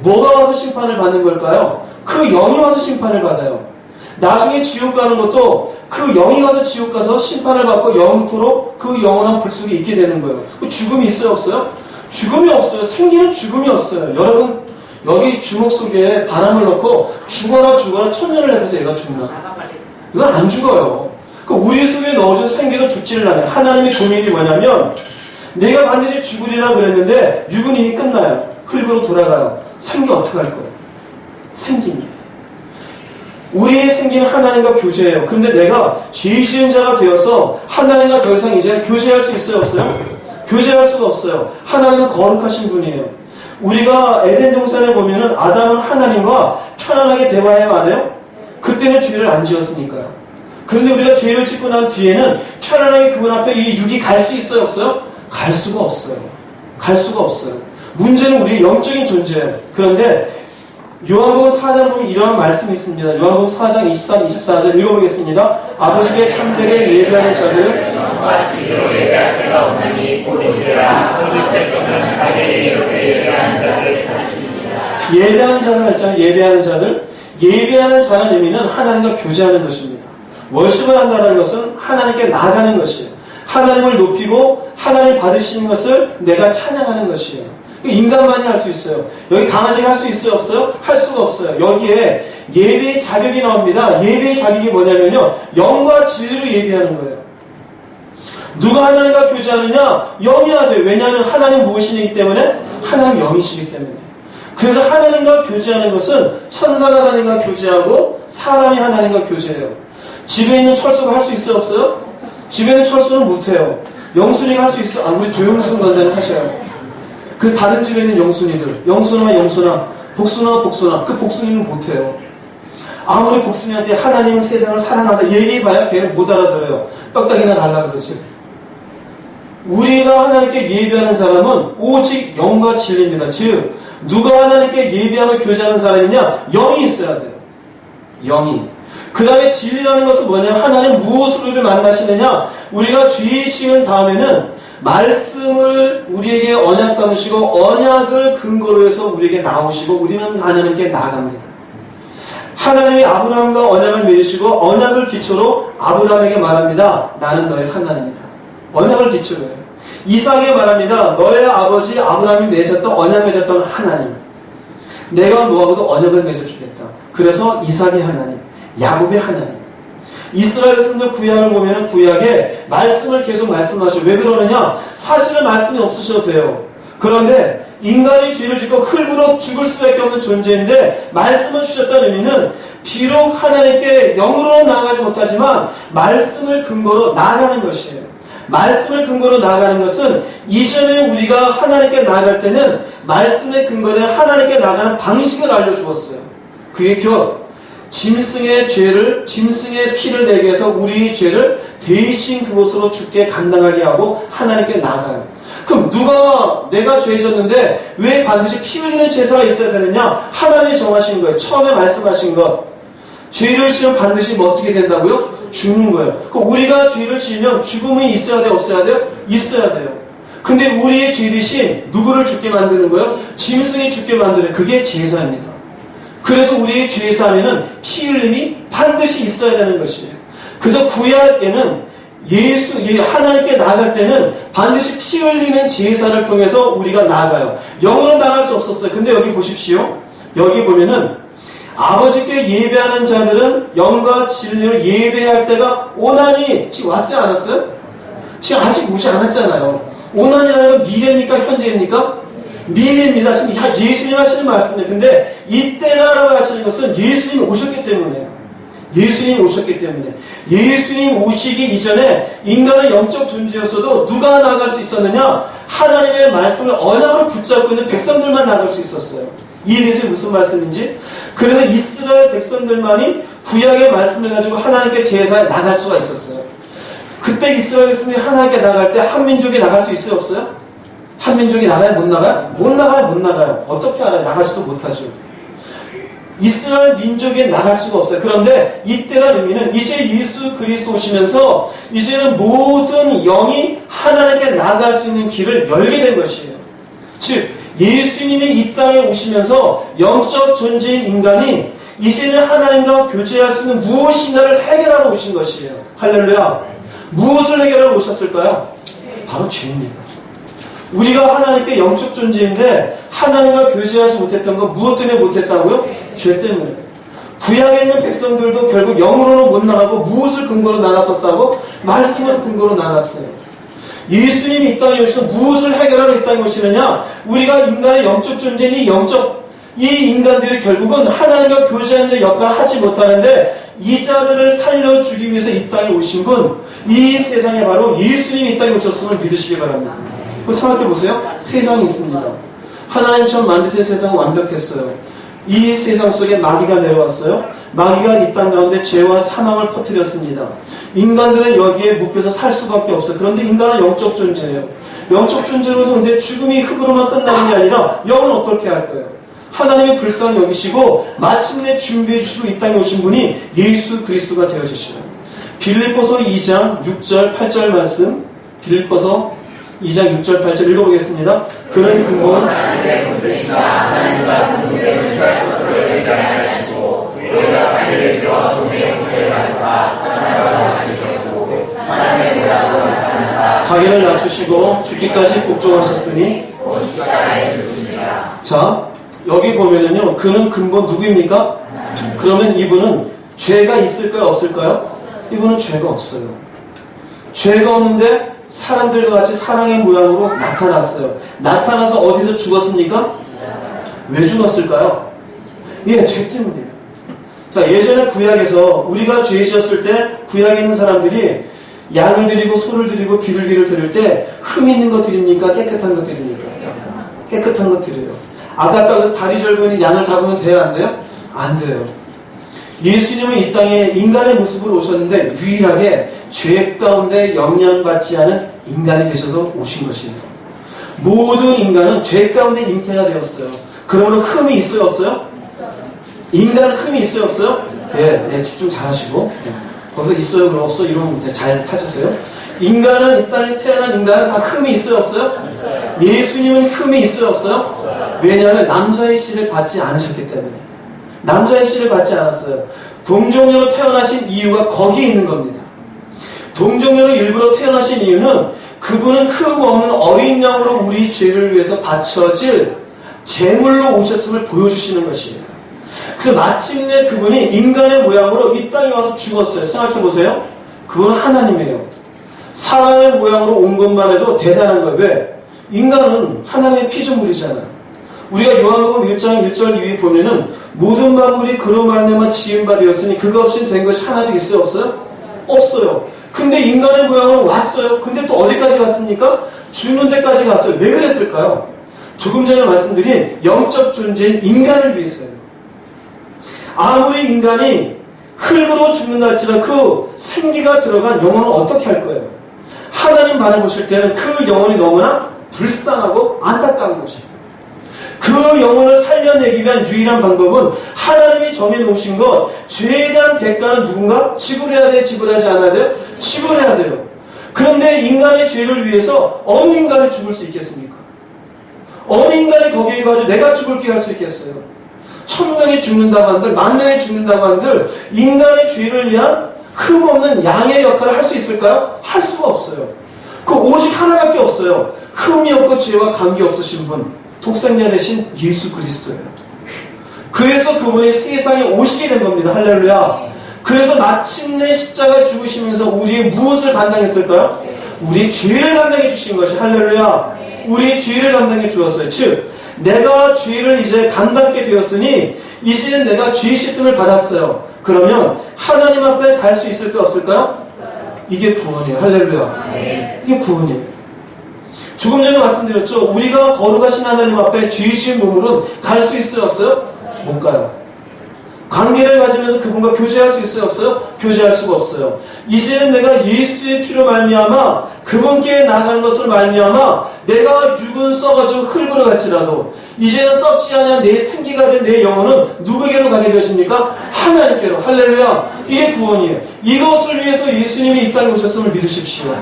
뭐가 와서 심판을 받는 걸까요? 그 영이 와서 심판을 받아요. 나중에 지옥 가는 것도 그 영이 가서 지옥 가서 심판을 받고 영토록 그 영원한 불 속에 있게 되는 거예요. 죽음이 있어요, 없어요? 죽음이 없어요. 생기는 죽음이 없어요. 여러분 여기 주먹 속에 바람을 넣고 죽어라 천년을 해보세요. 얘가 죽나? 이건 안 죽어요. 그 우리 속에 넣어준 생기도 죽지를 않아요. 하나님의 고민이 뭐냐면 내가 반드시 죽으리라 그랬는데 육은 이미 끝나요. 흙으로 돌아가요. 생기 어떻게 할 거예요? 생기니. 우리의 생기는 하나님과 교제해요. 근데 내가 죄 지은 자가 되어서 하나님과 더 이상 이제 교제할 수 있어요, 없어요? 교제할 수가 없어요. 하나님은 거룩하신 분이에요. 우리가 에덴 동산에 보면은 아담은 하나님과 편안하게 대화해요, 안 해요? 그때는 죄를 안 지었으니까요. 그런데 우리가 죄를 짓고 난 뒤에는 편안하게 그분 앞에 이 육이 갈 수 있어요, 없어요? 갈 수가 없어요. 갈 수가 없어요. 문제는 우리의 영적인 존재예요. 그런데 요한복음 4장 보면 이러한 말씀이 있습니다. 요한복음 4장 23, 24절 읽어보겠습니다. 아버지께 참되게 예배하는 자들은 영과 진리로 예배할 때가 없나니 곧 이제라 오직 백성은 자기에게 이렇게 예배하는 자들을 찾으십니다. 예배하는 자들 했잖아요. 예배하는 자는 의미는 하나님과 교제하는 것입니다. 월십을 한다는 것은 하나님께 나아가는 것이에요. 하나님을 높이고 하나님 받으시는 것을 내가 찬양하는 것이에요. 인간만이 할 수 있어요. 여기 강아지가 할 수 있어요, 없어요? 할 수가 없어요. 여기에 예배의 자격이 나옵니다. 예배의 자격이 뭐냐면요, 영과 진리로 예배하는 거예요. 누가 하나님과 교제하느냐? 영이어야 돼요. 왜냐하면 하나님 무엇이기 때문에? 하나님 영이시기 때문에. 그래서 하나님과 교제하는 것은 천사가 하나님과 교제하고 사람이 하나님과 교제해요. 집에 있는 철수가 할 수 있어요, 없어요? 집에 있는 철수는 못해요. 영순이가 할 수 있어. 우리 조영순 권사님 하셔요. 그 다른 집에 있는 영순이들, 영순아, 복순아, 그 복순이는 못해요. 아무리 복순이한테 하나님은 세상을 사랑하사 얘기해봐야 걔는 못 알아들어요. 뼈다귀나 달라 그러지. 우리가 하나님께 예배하는 사람은 오직 영과 진리입니다. 즉 누가 하나님께 예배하며 교제하는 사람이냐? 영이 있어야 돼요. 영이. 그 다음에 진리라는 것은 뭐냐? 하나님 무엇으로 우리를 만나시느냐? 우리가 죄 지은 다음에는 말씀을 우리에게 언약 삼으시고 언약을 근거로 해서 우리에게 나오시고 우리는 하나님께 나아갑니다. 하나님이 아브라함과 언약을 맺으시고 언약을 기초로 아브라함에게 말합니다. 나는 너의 하나님이다. 언약을 기초로 해요. 이삭에게 말합니다. 너의 아버지 아브라함이 맺었던 언약 맺었던 하나님. 내가 너하고도 언약을 맺어주겠다. 그래서 이삭의 하나님, 야곱의 하나님. 이스라엘 성경 구약을 보면 구약에 말씀을 계속 말씀하셔. 왜 그러느냐? 사실은 말씀이 없으셔도 돼요. 그런데 인간이 죄를 짓고 흙으로 죽을 수밖에 없는 존재인데 말씀을 주셨다는 의미는 비록 하나님께 영으로 나아가지 못하지만 말씀을 근거로 나아가는 것이에요. 말씀을 근거로 나아가는 것은 이전에 우리가 하나님께 나아갈 때는 말씀의 근거는 하나님께 나아가는 방식을 알려주었어요. 그게 곧 짐승의 피를 내게 해서 우리의 죄를 대신 그곳으로 죽게 감당하게 하고 하나님께 나아가요. 그럼 내가 죄 졌는데 왜 반드시 피 흘리는 제사가 있어야 되느냐? 하나님이 정하신 거예요. 처음에 말씀하신 것. 죄를 지으면 반드시 어떻게 된다고요? 죽는 거예요. 그럼 우리가 죄를 지으면 죽음이 있어야 돼요? 없어야 돼요? 있어야 돼요. 근데 우리의 죄 대신 누구를 죽게 만드는 거예요? 짐승이 죽게 만드는 그게 제사입니다. 그래서 우리의 죄사에는 피 흘림이 반드시 있어야 되는 것이에요. 그래서 구약에는 하나님께 나아갈 때는 반드시 피 흘리는 제사를 통해서 우리가 나아가요. 영으로 나갈 수 없었어요. 근데 여기 보십시오. 여기 보면은 아버지께 예배하는 자들은 영과 진리를 예배할 때가 오나니 지금 왔어요? 안 왔어요? 지금 아직 오지 않았잖아요. 오나니라는 건 미래입니까? 현재입니까? 미래입니다. 지금 예수님 하시는 말씀이에요. 근데 이때라고 하시는 것은 예수님이 오셨기 때문이에요. 예수님이 오셨기 때문에. 예수님 오시기 이전에 인간은 영적 존재였어도 누가 나아갈 수 있었느냐? 하나님의 말씀을 언약으로 붙잡고 있는 백성들만 나아갈 수 있었어요. 이해되세요? 무슨 말씀인지? 그래서 이스라엘 백성들만이 구약의 말씀을 가지고 하나님께 제사에 나갈 수가 있었어요. 그때 이스라엘 백성이 하나님께 나갈 때 한 민족이 나갈 수 있어요? 없어요? 한 민족이 나가요? 못 나가요? 못 나가요. 어떻게 알아요? 나가지도 못하죠. 이스라엘 민족이 나갈 수가 없어요. 그런데 이때란 의미는 이제 예수 그리스도 오시면서 이제는 모든 영이 하나님께 나아갈 수 있는 길을 열게 된 것이에요. 즉 예수님이 이 땅에 오시면서 영적 존재인 인간이 이제는 하나님과 교제할 수 있는 무엇인가를 해결하러 오신 것이에요. 할렐루야. 무엇을 해결하러 오셨을까요? 바로 죄입니다. 우리가 하나님께 영적 존재인데 하나님과 교제하지 못했던 건 무엇 때문에 못했다고요? 죄 때문에. 구약에 있는 백성들도 결국 영으로는 못 나가고 무엇을 근거로 나갔었다고? 말씀을 근거로 나갔어요. 예수님이 이 땅에 오셔서 무엇을 해결하러 이 땅에 오시느냐? 우리가 인간의 영적 존재인 이 인간들이 결국은 하나님과 교제하는 역할을 하지 못하는데 이 자들을 살려주기 위해서 이 땅에 오신 분, 이 세상에 바로 예수님이 이 땅에 오셨음을 믿으시기 바랍니다. 생각해보세요. 세상이 있습니다. 하나님 처음 만드신 세상은 완벽했어요. 이 세상 속에 마귀가 내려왔어요. 마귀가 이 땅 가운데 죄와 사망을 퍼뜨렸습니다. 인간들은 여기에 묶여서 살 수밖에 없어요. 그런데 인간은 영적 존재예요. 영적 존재로서 근데 죽음이 흙으로만 끝나는 게 아니라 영은 어떻게 할 거예요? 하나님이 불쌍히 여기시고 마침내 준비해 주시고 이 땅에 오신 분이 예수 그리스도가 되어주시는 빌립보서 2장 6절 8절 말씀, 빌립보서 2장 6절 8절 읽어보겠습니다. 그는 근본 하나님의 본체이시사 하나님과 분분의 분출할 것으로 열리지 않으시고 우리가 자기를 비워 종의 형체를 가져사 하나님과 하시고 하나님의 모양으로 나타나사 자기를 낮추시고 죽기까지 복종하셨으니 곧 십자가에 죽으시니라. 자, 여기 보면은요, 그는 근본 누구입니까? 그러면 이분은 죄가 있을까요? 없을까요? 이분은 죄가 없어요. 죄가 없는데 사람들과 같이 사랑의 모양으로 나타났어요. 나타나서 어디서 죽었습니까? 왜 죽었을까요? 예, 죄 때문이에요. 자, 예전에 구약에서 우리가 죄 지었을 때 구약에 있는 사람들이 양을 드리고 소를 드리고 비둘기를 드릴 때 흠 있는 것 드립니까? 깨끗한 것 드립니까? 깨끗한 것 드려요. 아깝다고 해서 다리 절근이 양을 잡으면 돼요? 안 돼요? 안 돼요. 예수님은 이 땅에 인간의 모습으로 오셨는데 유일하게 죄 가운데 영향받지 않은 인간이 되셔서 오신 것이에요. 모든 인간은 죄 가운데 잉태가 되었어요. 그러면 흠이 있어요? 없어요? 인간은 흠이 있어요? 없어요? 네, 집중 잘 하시고. 거기서 있어요? 그럼 없어? 이러면 잘 찾으세요. 인간은 이 땅에 태어난 인간은 다 흠이 있어요? 없어요? 예수님은 흠이 있어요? 없어요? 왜냐하면 남자의 씨를 받지 않으셨기 때문에. 남자의 씨를 받지 않았어요. 동정녀로 태어나신 이유가 거기에 있는 겁니다. 동정녀로 일부러 태어나신 이유는 그분은 흠 없는 어린 양으로 우리 죄를 위해서 바쳐질 제물로 오셨음을 보여주시는 것이에요. 그래서 마침내 그분이 인간의 모양으로 이 땅에 와서 죽었어요. 생각해보세요. 그분은 하나님이에요. 사람의 모양으로 온 것만 해도 대단한 거예요. 왜? 인간은 하나님의 피조물이잖아요. 우리가 요한복음 1장 1절 이후에 보면은 모든 만물이 그로 말미암아 지은 바 되었으니 그가 없이는 된 것이 하나도 있어요? 없어요? 없어요. 근데 인간의 모양으로 왔어요. 근데 또 어디까지 갔습니까? 죽는 데까지 갔어요. 왜 그랬을까요? 조금 전에 말씀드린 영적 존재인 인간을 위해서요. 아무리 인간이 흙으로 죽는다 할지라도 그 생기가 들어간 영혼은 어떻게 할 거예요? 하나님 바라보실 때는 그 영혼이 너무나 불쌍하고 안타까운 것이에요. 그 영혼을 살려내기 위한 유일한 방법은 하나님이 정해놓으신 것, 죄에 대한 대가는 누군가 지불해야 돼요? 지불하지 않아야 돼요? 지불해야 돼요. 그런데 인간의 죄를 위해서 어느 인간이 죽을 수 있겠습니까? 어느 인간이 거기에 가지고 내가 죽을게 할 수 있겠어요? 1000명이 죽는다고 한들, 10,000명이 죽는다고 한들 인간의 죄를 위한 흠없는 양의 역할을 할 수 있을까요? 할 수가 없어요. 그 오직 하나밖에 없어요. 흠이 없고 죄와 관계 없으신 분, 독생자 되신 예수 그리스도예요. 그래서 그분이 세상에 오시게 된 겁니다. 할렐루야. 그래서 마침내 십자가에 죽으시면서 우리의 무엇을 감당했을까요? 우리의 죄를 감당해 주신 것이 할렐루야. 우리의 죄를 감당해 주었어요. 즉 내가 죄를 이제 감당하게 되었으니 이제는 내가 죄 씻음을 받았어요. 그러면 하나님 앞에 갈 수 있을까 없을까요? 이게 구원이에요. 할렐루야. 이게 구원이에요. 조금 전에 말씀드렸죠. 우리가 거룩하신 하나님 앞에 죄 지은 몸으로는 갈 수 있어요? 없어요? 못 가요. 관계를 가지면서 그분과 교제할 수 있어요? 없어요? 교제할 수가 없어요. 이제는 내가 예수의 피로 말미암아 그분께 나가는 것을 말미암아 내가 육은 썩어지고 흙으로 갈지라도 이제는 썩지 않은 내 생기가 된 내 영혼은 누구에게로 가게 되십니까? 하나님께로. 할렐루야. 이게 구원이에요. 이것을 위해서 예수님이 이 땅에 오셨음을 믿으십시오.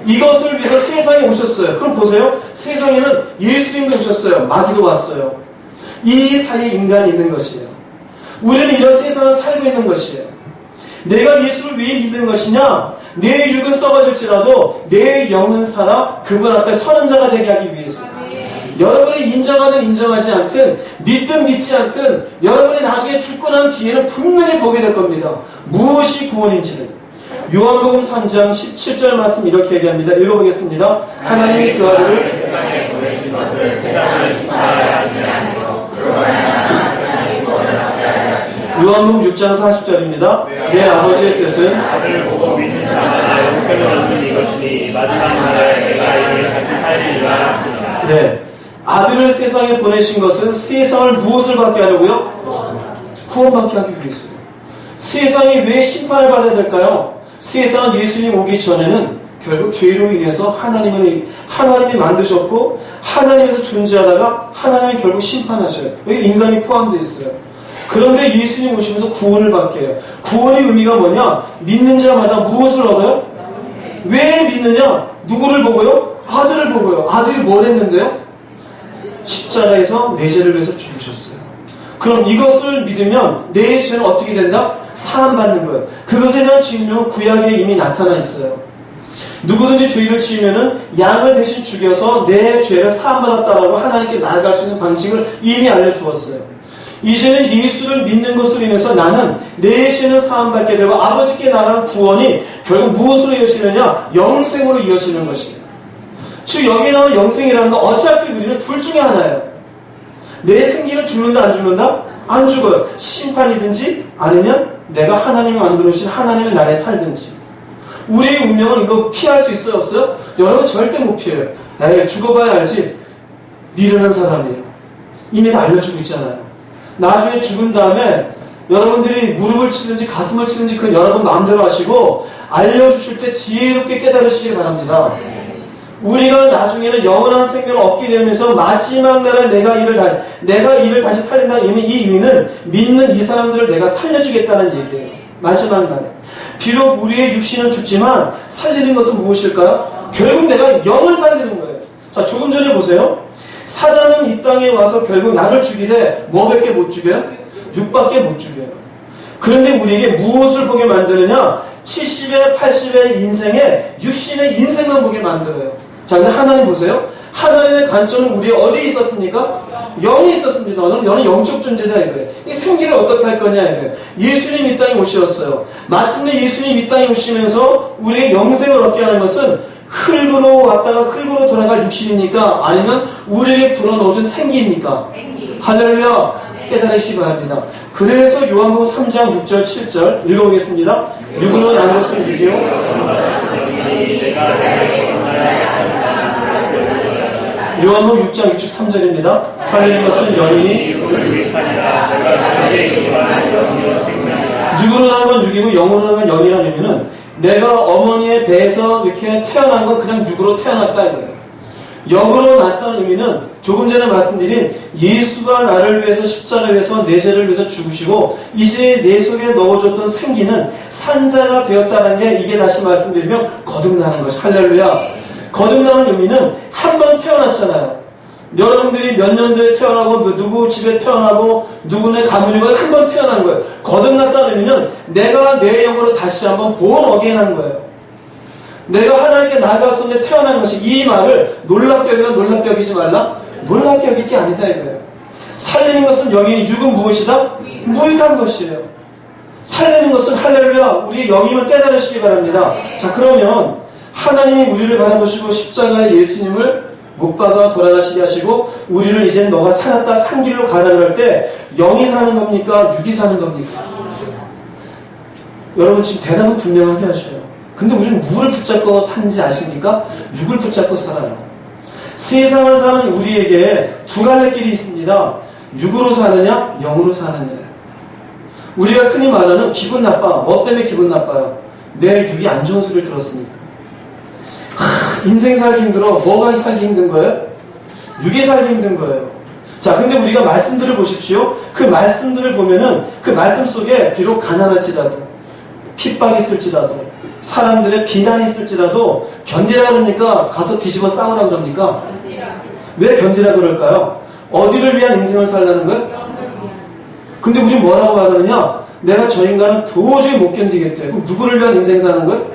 이것을 위해서 세상에 오셨어요. 그럼 보세요. 세상에는 예수님도 오셨어요. 마귀도 왔어요. 이 사이에 인간이 있는 것이에요. 우리는 이런 세상을 살고 있는 것이에요. 내가 예수를 왜 믿는 것이냐? 내 육은 썩어질지라도 내 영은 살아 그분 앞에 서는 자가 되게 하기 위해서. 여러분이 인정하든 인정하지 않든 믿든 믿지 않든 여러분이 나중에 죽고 난 뒤에는 분명히 보게 될 겁니다. 무엇이 구원인지를. 요한복음 3장 17절 말씀 이렇게 얘기합니다. 읽어보겠습니다. 하나님이 그 아들을 세상에 보내신 것은 세상을 심판하려 하시지 아니고 그러나 세상이 구원을 받게 하려 하시니라. 요한복음 6장 40절입니다. 내 아버지의 뜻은 아들을 보고 믿는 자마다 영생을 얻는 이것이니 마지막 날에 내가 이를 다시 살리리라 하시니라. 네, 아들을 세상에 보내신 것은 세상을 무엇을 받게 하려고요? 구원받게 하기 위해서요. 세상이 왜 심판을 받아야 될까요? 세상은 예수님 오기 전에는 결국 죄로 인해서 하나님이 만드셨고 하나님에서 존재하다가 하나님이 결국 심판하셔요. 여기 인간이 포함되어 있어요. 그런데 예수님 오시면서 구원을 받게 해요. 구원의 의미가 뭐냐? 믿는 자마다 무엇을 얻어요? 왜 믿느냐? 누구를 보고요? 아들을 보고요. 아들이 뭘 했는데요? 십자가에서 내 죄를 위해서 죽으셨어요. 그럼 이것을 믿으면 내 죄는 어떻게 된다? 사함받는 거예요. 그것에 대한 증명은 구약에 이미 나타나 있어요. 누구든지 죄를 지으면은 양을 대신 죽여서 내 죄를 사함받았다라고 하나님께 나아갈 수 있는 방식을 이미 알려주었어요. 이제는 예수를 믿는 것으로 인해서 나는 내 죄는 사함받게 되고 아버지께 나가는 구원이 결국 무엇으로 이어지느냐? 영생으로 이어지는 것입니다. 즉 여기 나오는 영생이라는 건 어차피 우리는 둘 중에 하나예요. 내 생기는 죽는다 안 죽는다? 안 죽어요. 심판이든지 아니면 내가 하나님이 만들어주신 하나님의 나라에 살든지. 우리의 운명은 이거 피할 수 있어요? 없어요? 여러분 절대 못 피해요. 에이, 죽어봐야 알지. 미련한 사람이에요. 이미 다 알려주고 있잖아요. 나중에 죽은 다음에 여러분들이 무릎을 치든지 가슴을 치든지 그건 여러분 마음대로 하시고 알려주실 때 지혜롭게 깨달으시길 바랍니다. 우리가 나중에는 영원한 생명을 얻게 되면서 마지막 날에 내가 이를 다시 살린다는 의미, 이 의미는 믿는 이 사람들을 내가 살려주겠다는 얘기예요. 마지막 날에. 비록 우리의 육신은 죽지만 살리는 것은 무엇일까요? 결국 내가 영을 살리는 거예요. 자, 조금 전에 보세요. 사단은 이 땅에 와서 결국 나를 죽이래 뭐밖에 못 죽여요? 육밖에 못 죽여요. 그런데 우리에게 무엇을 보게 만드느냐? 70에 80의 인생에 60의 인생만 보게 만들어요. 자, 근데 하나님 보세요. 하나님의 관점은 우리 어디에 있었습니까? 영이 있었습니다. 너는 영적 존재다 이거예요. 이 생기를 어떻게 할 거냐 이거예요. 예수님 이 땅에 오셨어요. 마침내 예수님 이 땅에 오시면서 우리의 영생을 얻게 하는 것은 흙으로 왔다가 흙으로 돌아갈 육신입니까? 아니면 우리에게 불어넣어준 생기입니까? 할렐루야. 깨달으시기 바랍니다. 그래서 요한복음 3장 6절 7절 읽어보겠습니다. 육으로 난 것은 육이요. 요한복음 6장 63절입니다. 살리는 것은 영이니 육으로 나온 건 육이고 영으로 나온 건 영이라는 의미는 내가 어머니의 배에서 이렇게 태어난 건 그냥 육으로 태어났다 이거예요. 영으로 났다는 의미는 조금 전에 말씀드린 예수가 나를 위해서 십자가를 위해서 내 죄를 위해서 죽으시고 이제 내 속에 넣어줬던 생기는 산자가 되었다는 게 이게 다시 말씀드리면 거듭나는 것이 할렐루야. 거듭나는 의미는 한 번 태어났잖아요. 여러분들이 몇 년도에 태어나고 누구 집에 태어나고 누구네 가문이고 한 번 태어난 거예요. 거듭났다는 의미는 내가 내 영으로 다시 한번 born again 한 거예요. 내가 하나님께 나아갈 속에 태어난 것이 이 말을 놀랍게 여기라 놀랍게 여기지 말라. 놀랍게 여길 게 아니다 이거예요. 살리는 것은 영이 육은 무엇이다? 무익한 것이에요. 살리는 것은 할렐루야 우리의 영임을 깨달으시기 바랍니다. 자 그러면 하나님이 우리를 바라보시고 십자가에 예수님을 못 박아 돌아가시게 하시고 우리를 이제 너가 살았다 산 길로 가라 그럴 때 영이 사는 겁니까? 육이 사는 겁니까? 여러분 지금 대답은 분명하게 하셔요. 근데 우리는 누구를 붙잡고 사는지 아십니까? 육을 붙잡고 살아요. 세상을 사는 우리에게 두 갈래 길이 있습니다. 육으로 사느냐 영으로 사느냐. 우리가 흔히 말하는 기분 나빠. 뭐 때문에 기분 나빠요? 내 육이 안 좋은 소리를 들었으니까. 인생 살기 힘들어. 뭐가 살기 힘든 거예요? 육이 살기 힘든 거예요. 자, 근데 우리가 말씀들을 보십시오. 그 말씀들을 보면은 그 말씀 속에 비록 가난할지라도 핍박이 있을지라도 사람들의 비난이 있을지라도 견디라 그러니까 가서 뒤집어 싸우라 그럽니까? 왜 견디라 그럴까요? 어디를 위한 인생을 살라는 거예요? 근데 우리 뭐라고 말하느냐? 내가 저 인간은 도저히 못 견디겠대. 그럼 누구를 위한 인생 사는 거예요?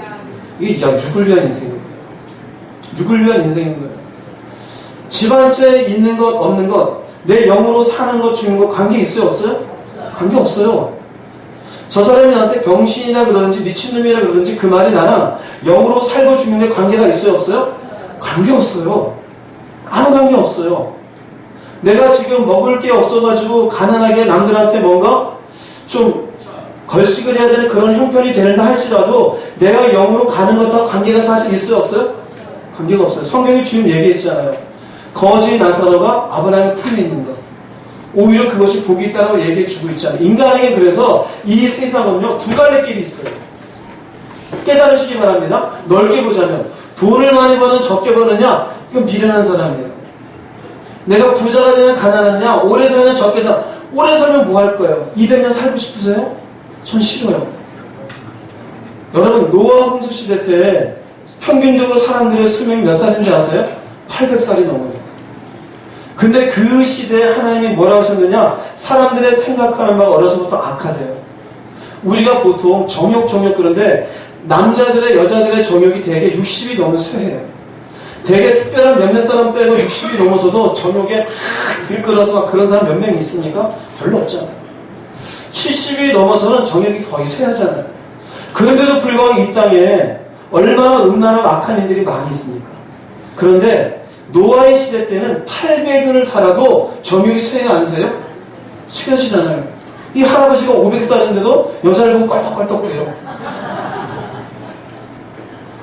이게 육을 위한 인생이에요. 육을 위한 인생인 거예요. 집 한 채 있는 것 없는 것 내 영으로 사는 것 죽는 것 관계 있어요 없어요? 관계 없어요. 저 사람이 나한테 병신이라 그러든지 미친놈이라 그러든지 그 말이 나랑 영으로 살고 죽는 데 관계가 있어요 없어요? 관계 없어요. 아무 관계 없어요. 내가 지금 먹을 게 없어가지고 가난하게 남들한테 뭔가 좀 걸식을 해야 되는 그런 형편이 되는다 할지라도 내가 영으로 가는 것과 관계가 사실 있어요 없어요? 관계가 없어요. 성경이 지금 얘기했잖아요. 거지 나사로가 아브라함의 품에 있는 것. 오히려 그것이 복이 있다고 얘기해 주고 있잖아요. 인간에게 그래서 이 세상은요 두 갈래 길이 있어요. 깨달으시기 바랍니다. 넓게 보자면 돈을 많이 버는 적게 버느냐 이건 미련한 사람이에요. 내가 부자가 되냐 가난하냐 오래 사냐 적게 사. 오래 살면 뭐 할 거예요? 200년 살고 싶으세요? 전 싫어요. 여러분 노아 홍수 시대 때 평균적으로 사람들의 수명이 몇 살인지 아세요? 800살이 넘어요. 근데 그 시대에 하나님이 뭐라고 하셨느냐? 사람들의 생각하는 바가 어려서부터 악하대요. 우리가 보통 정욕 그런데 남자들의 여자들의 정욕이 대개 60이 넘는 쇠해요. 대개 특별한 몇몇 사람 빼고 60이 넘어서도 정욕에 들끓어서 막 그런 사람 몇 명 있습니까? 별로 없잖아요. 70이 넘어서는 정욕이 거의 쇠하잖아요. 그런데도 불구하고 이 땅에 얼마나 음란하고 악한 인들이 많이 있습니까? 그런데 노아의 시대 때는 800년을 살아도 정욕이 쇠해 안 세요? 쇠하지잖아요. 이 할아버지가 500살인데도 여자를 보고 껄떡껄떡대요.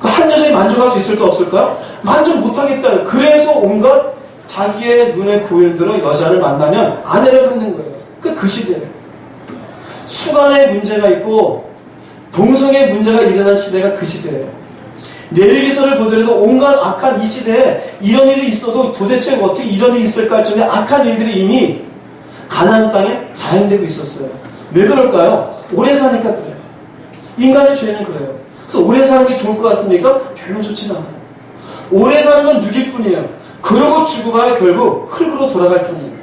한 여자에 만족할 수 있을까 없을까요? 만족 못하겠다. 그래서 온갖 자기의 눈에 보이는 대로 여자를 만나면 아내를 삼는 거예요. 그 시대예요. 수간의 문제가 있고 동성의 문제가 일어난 시대가 그 시대예요. 레위기서를 보더라도 온갖 악한 이 시대에 이런 일이 있어도 도대체 어떻게 이런 일이 있을까 할 정도의 악한 일들이 이미 가나안 땅에 자행되고 있었어요. 왜 그럴까요? 오래 사니까 그래요. 인간의 죄는 그래요. 그래서 오래 사는 게 좋을 것 같습니까? 별로 좋진 않아요. 오래 사는 건 6일 뿐이에요. 그러고 죽어봐야 결국 흙으로 돌아갈 뿐입니다.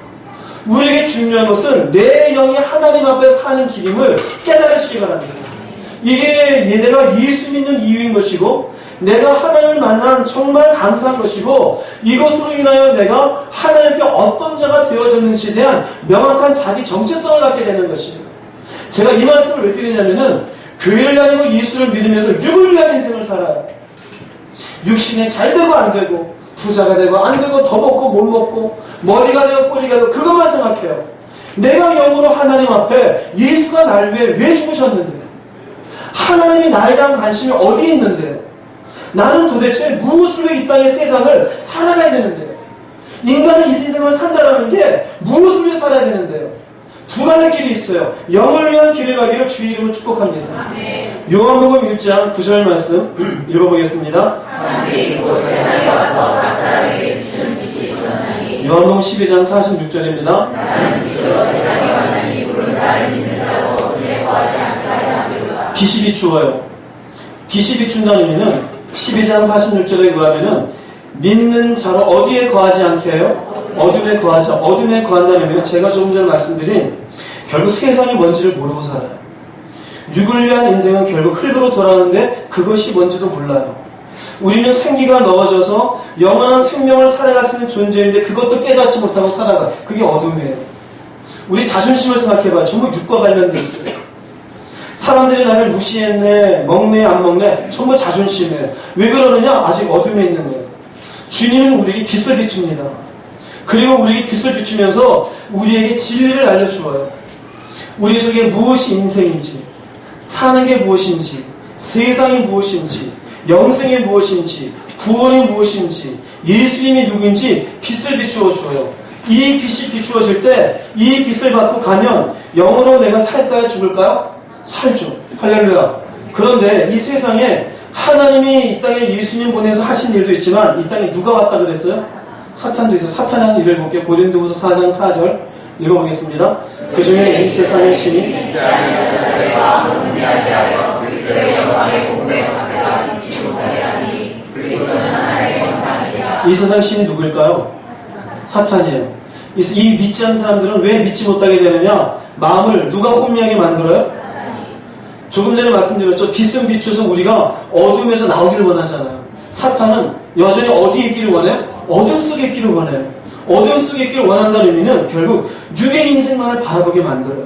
우리에게 중요한 것은 내 영이 하나님 앞에 사는 길임을 깨달으시기 바랍니다. 이게 내가 예수 믿는 이유인 것이고 내가 하나님을 만난 정말 감사한 것이고 이것으로 인하여 내가 하나님 앞에 어떤 자가 되어졌는지에 대한 명확한 자기 정체성을 갖게 되는 것이에요. 제가 이 말씀을 왜 드리냐면은 교회를 다니고 예수를 믿으면서 육을 위한 인생을 살아요. 육신에 잘 되고 안 되고 부자가 되고 안 되고 더 먹고 못 먹고 머리가 되고 꼬리가 되고 그것만 생각해요. 내가 영으로 하나님 앞에 예수가 나를 위해 왜 죽으셨는데 하나님이 나에 대한 관심이 어디에 있는데요? 나는 도대체 무엇을 위해 이 땅의 세상을 살아가야 되는데요? 인간은 이 세상을 산다라는 게 무엇을 위해 살아야 되는데요? 두 두 가지 길이 있어요. 영을 위한 길을 가기를 주의 이름으로 축복합니다. 요한복음 1장 9절 말씀 읽어보겠습니다. 요한복음 12장 46절입니다. 빛이 비추어요. 빛이 비춘다는 의미는 12장 46절에 의하면은 믿는 자로 어디에 거하지 않게 해요? 어둠에 거한다는 의미는 제가 조금 전에 말씀드린 결국 세상이 뭔지를 모르고 살아요. 육을 위한 인생은 결국 흙으로 돌아가는데 그것이 뭔지도 몰라요. 우리는 생기가 넣어져서 영원한 생명을 살아갈 수 있는 존재인데 그것도 깨닫지 못하고 살아가. 그게 어둠이에요. 우리 자존심을 생각해봐요. 전부 육과 관련되어 있어요. 사람들이 나를 무시했네, 먹네, 안 먹네, 전부 자존심이에요. 왜 그러느냐? 아직 어둠에 있는 거예요. 주님은 우리에게 빛을 비춥니다. 그리고 우리에게 빛을 비추면서 우리에게 진리를 알려주어요. 우리 속에 무엇이 인생인지, 사는 게 무엇인지, 세상이 무엇인지, 영생이 무엇인지, 구원이 무엇인지, 예수님이 누구인지 빛을 비추어 주어요. 이 빛이 비추어질 때 이 빛을 받고 가면 영으로 내가 살까요? 죽을까요? 살죠. 할렐루야. 그런데 이 세상에 하나님이 이 땅에 예수님 보내서 하신 일도 있지만 이 땅에 누가 왔다 그랬어요? 사탄도 있어요. 사탄하는 일을 볼게요. 고린도후서 4장 4절 읽어보겠습니다. 그 중에 이 세상의 신이 이 세상 신이 누구일까요? 사탄이에요. 이 믿지 않는 사람들은 왜 믿지 못하게 되느냐? 마음을 누가 혼미하게 만들어요? 조금 전에 말씀드렸죠. 빛은 비춰서 우리가 어둠에서 나오기를 원하잖아요. 사탄은 여전히 어디에 있기를 원해요? 어둠 속에 있기를 원해요. 어둠 속에 있기를 원한다는 의미는 결국 육의 인생만을 바라보게 만들어요.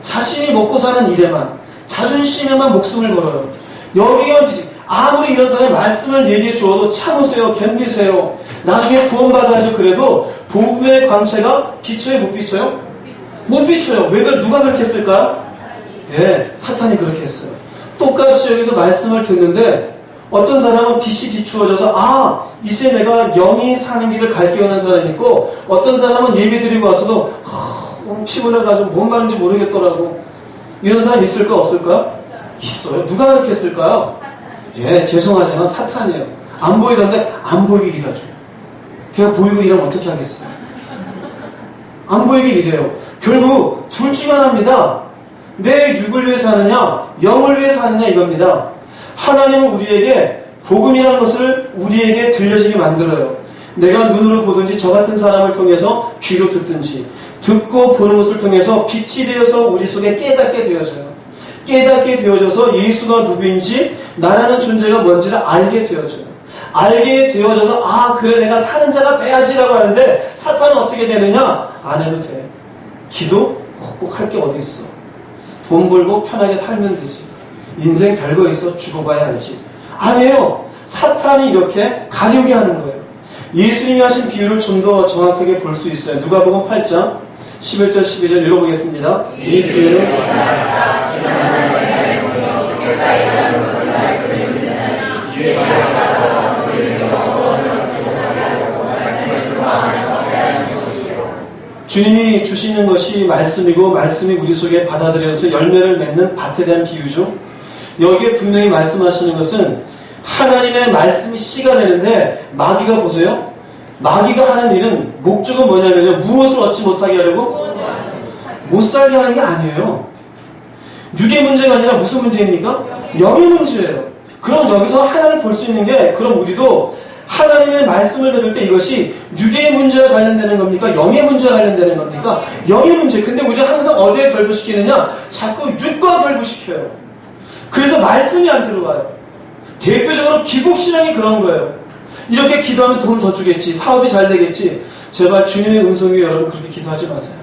자신이 먹고 사는 일에만, 자존심에만 목숨을 걸어요. 여기가 아무리 이런 사람이 말씀을 얘기해 주어도 참으세요, 견디세요. 나중에 구원받아야죠. 그래도 복음의 광채가 비춰요, 못 비춰요? 못 비춰요. 왜 누가 그렇게 했을까요? 예, 사탄이 그렇게 했어요. 똑같이 여기서 말씀을 듣는데 어떤 사람은 빛이 비추어져서 이제 내가 영이 사는 길을 갈게 하는 사람이 있고, 어떤 사람은 예배 드리고 와서도 오늘 피곤해가지고 뭔 말인지 모르겠더라고. 이런 사람 있을까 없을까? 있어요. 누가 그렇게 했을까요? 예, 죄송하지만 사탄이에요. 안 보이던데 안 보이게 일하죠. 그냥 보이고 일하면 어떻게 하겠어요? 안 보이게 일해요. 결국 둘 중 하나입니다. 내 육을 위해서 하느냐, 영을 위해서 하느냐 이겁니다. 하나님은 우리에게 복음이라는 것을 우리에게 들려지게 만들어요. 내가 눈으로 보든지 저 같은 사람을 통해서 귀로 듣든지 듣고 보는 것을 통해서 빛이 되어서 우리 속에 깨닫게 되어져요. 깨닫게 되어져서 예수가 누구인지 나라는 존재가 뭔지를 알게 되어져요. 알게 되어져서 그래 내가 사는 자가 돼야지라고 하는데 사탄은 어떻게 되느냐? 안 해도 돼. 기도 꼭 할 게 어디 있어. 돈 벌고 편하게 살면 되지. 인생 별거 있어 죽어봐야 알지. 아니에요. 사탄이 이렇게 가려게 하는 거예요. 예수님이 하신 비유를 좀 더 정확하게 볼 수 있어요. 누가복음 8장 11절 12절 읽어보겠습니다. 이 비유는 주님이 주시는 것이 말씀이고 말씀이 우리 속에 받아들여서 열매를 맺는 밭에 대한 비유죠. 여기에 분명히 말씀하시는 것은 하나님의 말씀이 씨가 되는데 마귀가 보세요. 마귀가 하는 일은 목적은 뭐냐면요. 무엇을 얻지 못하게 하려고? 못 살게 하는 게 아니에요. 육의 문제가 아니라 무슨 문제입니까? 영의 문제예요. 그럼 여기서 하나를 볼 수 있는 게 그럼 우리도 하나님의 말씀을 들을 때 이것이 육의 문제와 관련되는 겁니까? 영의 문제와 관련되는 겁니까? 영의 문제. 근데 우리는 항상 어디에 결부시키느냐? 자꾸 육과 결부시켜요. 그래서 말씀이 안 들어와요. 대표적으로 기복신앙이 그런 거예요. 이렇게 기도하면 돈 더 주겠지. 사업이 잘 되겠지. 제발 주님의 음성이 여러분 그렇게 기도하지 마세요.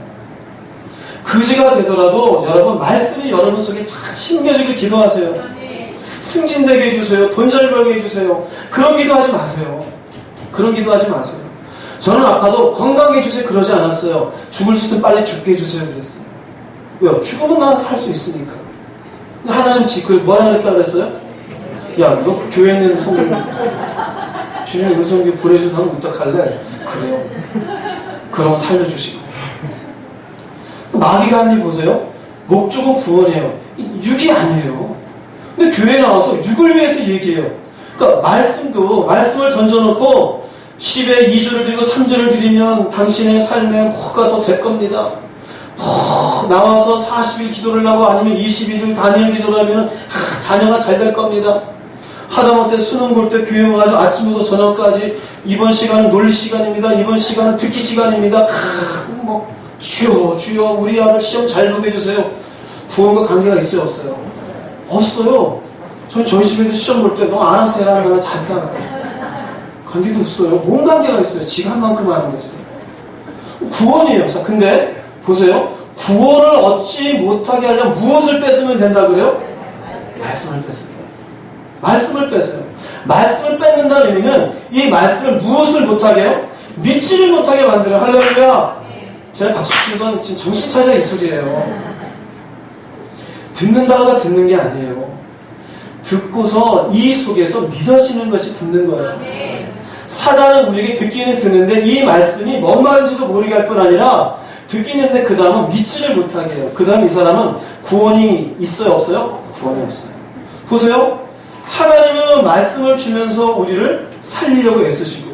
그지가 되더라도 여러분 말씀이 여러분 속에 참 신겨지게 기도하세요. 승진되게 해주세요. 돈 잘 벌게 해주세요. 그런 기도하지 마세요. 그런 기도하지 마세요. 저는 아파도 건강하게 해주세요. 그러지 않았어요. 죽을 수 있으면 빨리 죽게 해주세요. 그랬어요. 왜요? 죽으면 난 살 수 있으니까. 하나는 뭐라 그랬어요? 야, 너 교회에 있는 성경 주님의 음성기 보내준 사람 어떡할래? 그래요. 그럼 살려주시고. 마귀가 한 일 보세요. 목적은 구원이에요. 육이 아니에요. 근데 교회에 나와서 육을 위해서 얘기해요. 그러니까 말씀을 던져놓고 10에 2주를 드리고 3주를 드리면 당신의 삶에 뭐가 더 될 겁니다. 나와서 40일 기도를 하고 아니면 21일 단일 기도를 하면 자녀가 잘 될 겁니다. 하다못해 수능 볼 때 교회 와가지고 아침부터 저녁까지 이번 시간은 논리 시간입니다. 이번 시간은 듣기 시간입니다. 주여 우리 아들 시험 잘 보게 해주세요. 구원과 관계가 있어요 없어요? 없어요. 저희 집에도 시험 볼 때 너 알아서 해라 하면 잘 따라요. 관계도 없어요. 뭔 관계가 있어요? 지가 한 만큼 하는 거지. 구원이에요. 자, 근데 보세요. 구원을 얻지 못하게 하려면 무엇을 뺏으면 된다 그래요? 말씀을 뺏어요. 말씀을 뺏어요. 말씀을 뺏는다는 의미는 이 말씀을 무엇을 못하게 해요? 믿지를 못하게 만들어요. 할렐루야. 제가 박수 치는 건 지금 정신 차리라 이 소리예요. 듣는다가 듣는 게 아니에요. 듣고서 이 속에서 믿어지는 것이 듣는 거예요. 사단은 우리에게 듣기는 듣는데 이 말씀이 뭔 말인지도 모르게 할 뿐 아니라 듣기는데 그 다음은 믿지를 못하게 해요. 그 다음 이 사람은 구원이 있어요 없어요? 구원이 없어요. 보세요. 하나님은 말씀을 주면서 우리를 살리려고 애쓰시고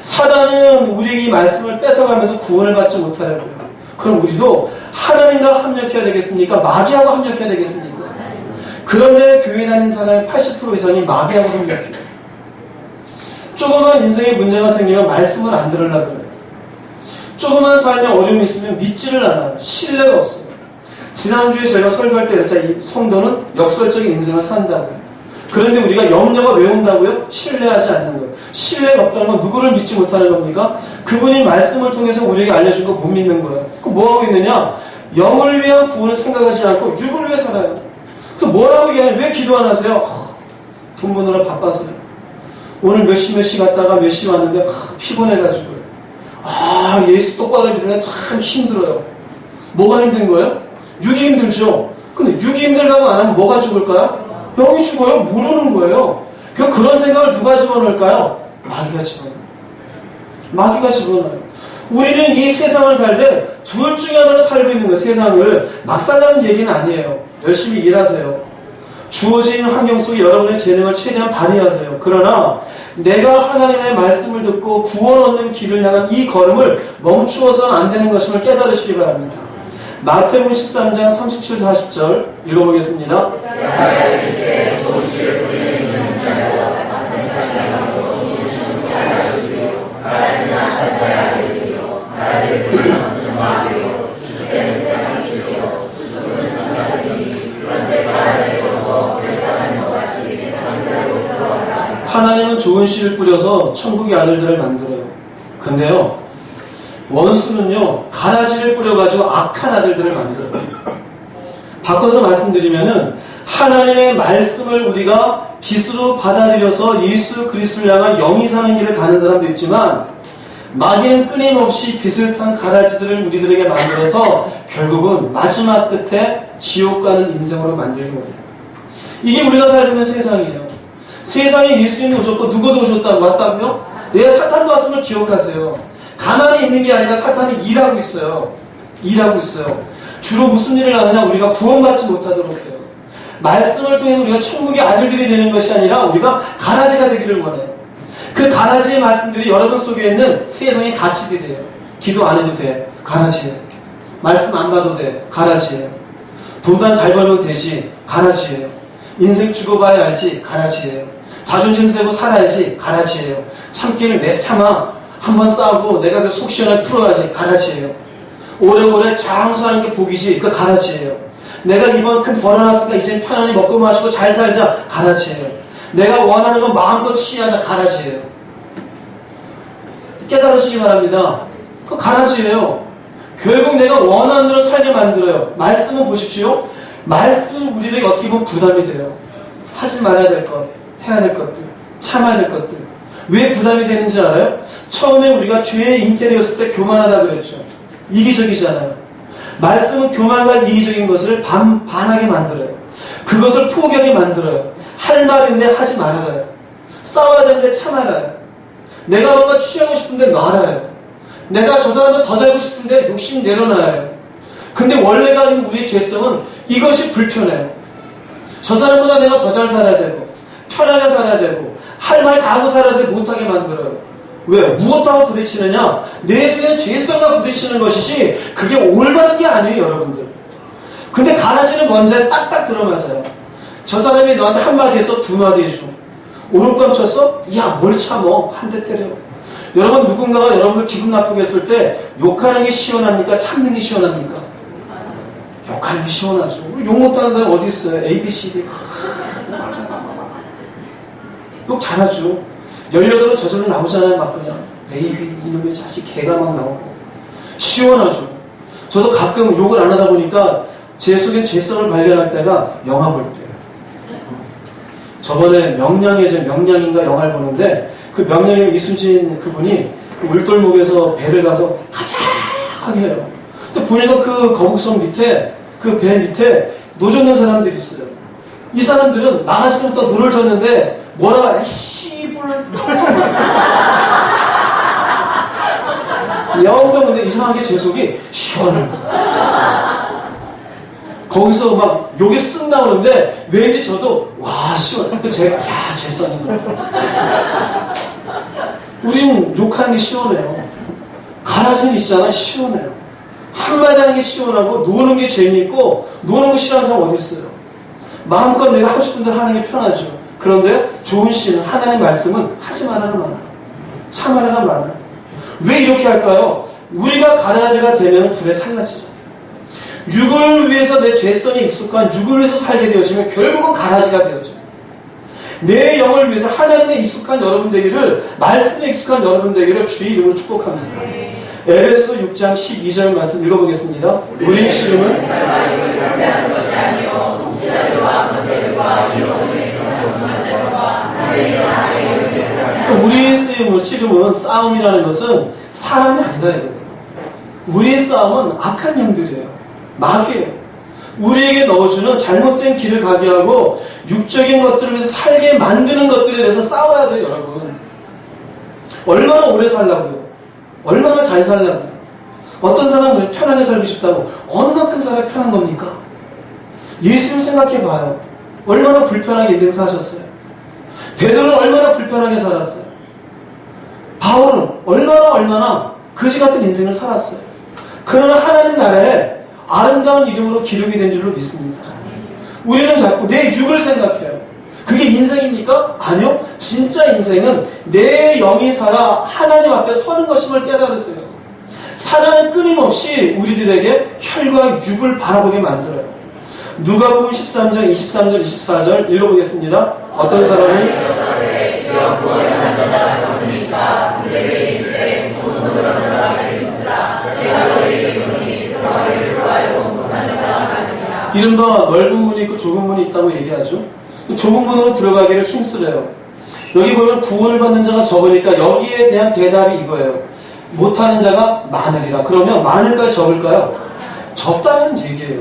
사단은 우리에게 이 말씀을 뺏어가면서 구원을 받지 못하려고 해요. 그럼 우리도 하나님과 합력해야 되겠습니까? 마귀하고 합력해야 되겠습니까? 그런데 교회 다니는 사람의 80% 이상이 마귀하고 합력해요. 조그만 인생에 문제가 생기면 말씀을 안 들으려고 해요. 조그만 삶에 어려움이 있으면 믿지를 않아요. 신뢰가 없어요. 지난주에 제가 설교할 때 그랬죠. 이 성도는 역설적인 인생을 산다고요. 그런데 우리가 염려가 왜 온다고요? 신뢰하지 않는 거예요. 신뢰가 없다는 건 누구를 믿지 못하는 겁니까? 그분이 말씀을 통해서 우리에게 알려준 거 못 믿는 거예요. 그럼 뭐하고 있느냐? 영을 위한 구원을 생각하지 않고 육을 위해 살아요. 그래서 뭐라고 얘기하냐? 왜 기도 안 하세요? 돈 버느라 바빠서요. 오늘 몇 시 갔다가 몇 시 왔는데 피곤해가지고요. 예수 똑바로 믿으면 참 힘들어요. 뭐가 힘든 거예요? 육이 힘들죠. 근데 육이 힘들다고 안 하면 뭐가 죽을까요? 영이 죽어요. 모르는 거예요. 그런 생각을 누가 집어넣을까요? 마귀가 집어넣어요. 마귀가 집어넣어요. 우리는 이 세상을 살 때 둘 중에 하나로 살고 있는 거예요. 세상을 막 살라는 얘기는 아니에요. 열심히 일하세요. 주어진 환경 속에 여러분의 재능을 최대한 발휘하세요. 그러나 내가 하나님의 말씀을 듣고 구원 얻는 길을 향한 이 걸음을 멈추어서는 안 되는 것임을 깨달으시기 바랍니다. 마태복음 13장 37, 40절 읽어보겠습니다. 하나님은 좋은 씨를 뿌려서 천국의 아들들을 만들어요. 근데요, 원수는요, 가라지를 뿌려가지고 악한 아들들을 만들어요. 바꿔서 말씀드리면은, 하나님의 말씀을 우리가 빛으로 받아들여서 예수 그리스도를 향한 영이 사는 길을 가는 사람도 있지만, 마귀는 끊임없이 빛을 탄 가라지들을 우리들에게 만들어서 결국은 마지막 끝에 지옥 가는 인생으로 만들거든요. 이게 우리가 살고 있는 세상이에요. 세상에 예수님이 오셨고 누구도 오셨다고 왔다고요? 네, 사탄도 왔음을 기억하세요. 가만히 있는 게 아니라 사탄이 일하고 있어요. 일하고 있어요. 주로 무슨 일을 하느냐? 우리가 구원받지 못하도록 해요. 말씀을 통해서 우리가 천국의 아들들이 되는 것이 아니라 우리가 가라지가 되기를 원해요. 그 가라지의 말씀들이 여러분 속에 있는 세상의 가치들이에요. 기도 안 해도 돼. 가라지예요. 말씀 안 봐도 돼. 가라지예요. 돈도 잘 벌면 되지. 가라지예요. 인생 죽어봐야 알지. 가라지예요. 자존심 세고 살아야지. 가라지예요. 참기를 왜 참아? 한번 싸우고 내가 그 속 시원하게 풀어야지. 가라지예요. 오래오래 장수하는 게 복이지. 그 가라지예요. 내가 이만큼 벌어놨으니까 이제 편안히 먹고 마시고 잘 살자. 가라지예요. 내가 원하는 건 마음껏 취하자. 가라지예요. 깨달으시기 바랍니다. 그 가라지예요. 결국 내가 원하는 대로 살게 만들어요. 말씀은 보십시오. 말씀은 우리에게 어떻게 보면 부담이 돼요. 하지 말아야 될 것, 해야 될 것들, 참아야 될 것들. 왜 부담이 되는지 알아요? 처음에 우리가 죄의 인테리어였을 때 교만하다고 그랬죠. 이기적이잖아요. 말씀은 교만과 이기적인 것을 반하게 만들어요. 그것을 포기하게 만들어요. 할 말인데 하지 말아요. 싸워야 되는데 참아라요. 내가 뭔가 취하고 싶은데 놔라요. 내가 저 사람보다 더 살고 싶은데 욕심 내려놔요. 근데 원래 가진 우리의 죄성은 이것이 불편해요. 저 사람보다 내가 더 잘 살아야 되고 편하게 살아야 되고 할 말 다 하고 살아야 되고 못하게 만들어요. 왜? 무엇하고 부딪히느냐? 내 속에 죄성과 부딪히는 것이지 그게 올바른 게 아니에요, 여러분들. 근데 가라지는 먼저 딱딱 들어맞아요. 저 사람이 너한테 한마디 해서 두마디 해줘. 오른밤 쳤어? 야, 뭘 참어? 한 대 때려. 여러분, 누군가가 여러분을 기분 나쁘게 했을 때 욕하는 게 시원합니까? 참는 게 시원합니까? 욕하는 게 시원하죠. 욕 못하는 사람 어디 있어요? A, B, C, D. 욕 잘하죠. 18은 저절로 나오잖아요, 막 그냥. 베이비, 이놈의 자식, 개가 막 나오고. 시원하죠. 저도 가끔 욕을 안 하다 보니까 제 속엔 죄성을 발견할 때가 영화 볼 때예요. 저번에 명량인가 영화를 보는데 그 명량의 이순신 그분이 그 울돌목에서 배를 가서 가작하게 해요. 근데 보니까 그 거북선 밑에 그 배 밑에 노젓는 사람들이 있어요. 이 사람들은 나갔을 때부터 노를 졌는데 뭐라 씨불 영웅병 근데 이상하게 제 속이 시원한 거예요. 거기서 막 욕이 쓱 나오는데 왠지 저도 와 시원해. 제가 야 죄송합니다. 우린 욕하는 게 시원해요. 가라지는 있잖아요. 시원해요. 한마디 하는 게 시원하고 노는 게 재미있고 노는 거 싫어하는 사람 어디 있어요? 마음껏 내가 하고 싶은 대로 하는 게 편하죠. 그런데 좋은 씨는 하나님 말씀은 하지 말라는 많아요. 참아라가 많아요. 왜 이렇게 할까요? 우리가 가라지가 되면 불에 살라지잖아요. 육을 위해서 내 죄성이 익숙한 육을 위해서 살게 되어지면 결국은 가라지가 되어져요. 내 영을 위해서 하나님에 익숙한 여러분 되기를, 말씀에 익숙한 여러분 되기를 주의 이름으로 축복합니다. 에베소서 6장 12절 말씀 읽어보겠습니다. 우리 지금은 우리의 쓰임으로 지금은 싸움이라는 것은 사람이 아니다 이거예요. 우리의 싸움은 악한 영들이에요. 마귀예요. 우리에게 넣어주는 잘못된 길을 가게 하고 육적인 것들을 위해서 살게 만드는 것들에 대해서 싸워야 돼요, 여러분. 얼마나 오래 살라고요? 얼마나 잘 살라고요? 어떤 사람은 편하게 살고 싶다고 어느 만큼 살아야 편한 겁니까? 예수님 생각해 봐요. 얼마나 불편하게 인생 사셨어요? 베드로는 얼마나 불편하게 살았어요? 바울은 얼마나 거지 같은 인생을 살았어요. 그러나 하나님 나라에 아름다운 이름으로 기록이 된 줄로 믿습니다. 우리는 자꾸 내 육을 생각해요. 그게 인생입니까? 아니요. 진짜 인생은 내 영이 살아 하나님 앞에 서는 것임을 깨달으세요. 사단은 끊임없이 우리들에게 혈과 육을 바라보게 만들어요. 누가복음 13장 23절 24절 읽어보겠습니다. 어떤 사람이 이른바 넓은 문이 있고 좁은 문이 있다고 얘기하죠. 좁은 문으로 들어가기를 힘쓰래요. 여기 보면 구원을 받는 자가 적으니까 여기에 대한 대답이 이거예요. 못하는 자가 많으리라. 그러면 많을까요? 적을까요? 적다는 얘기예요.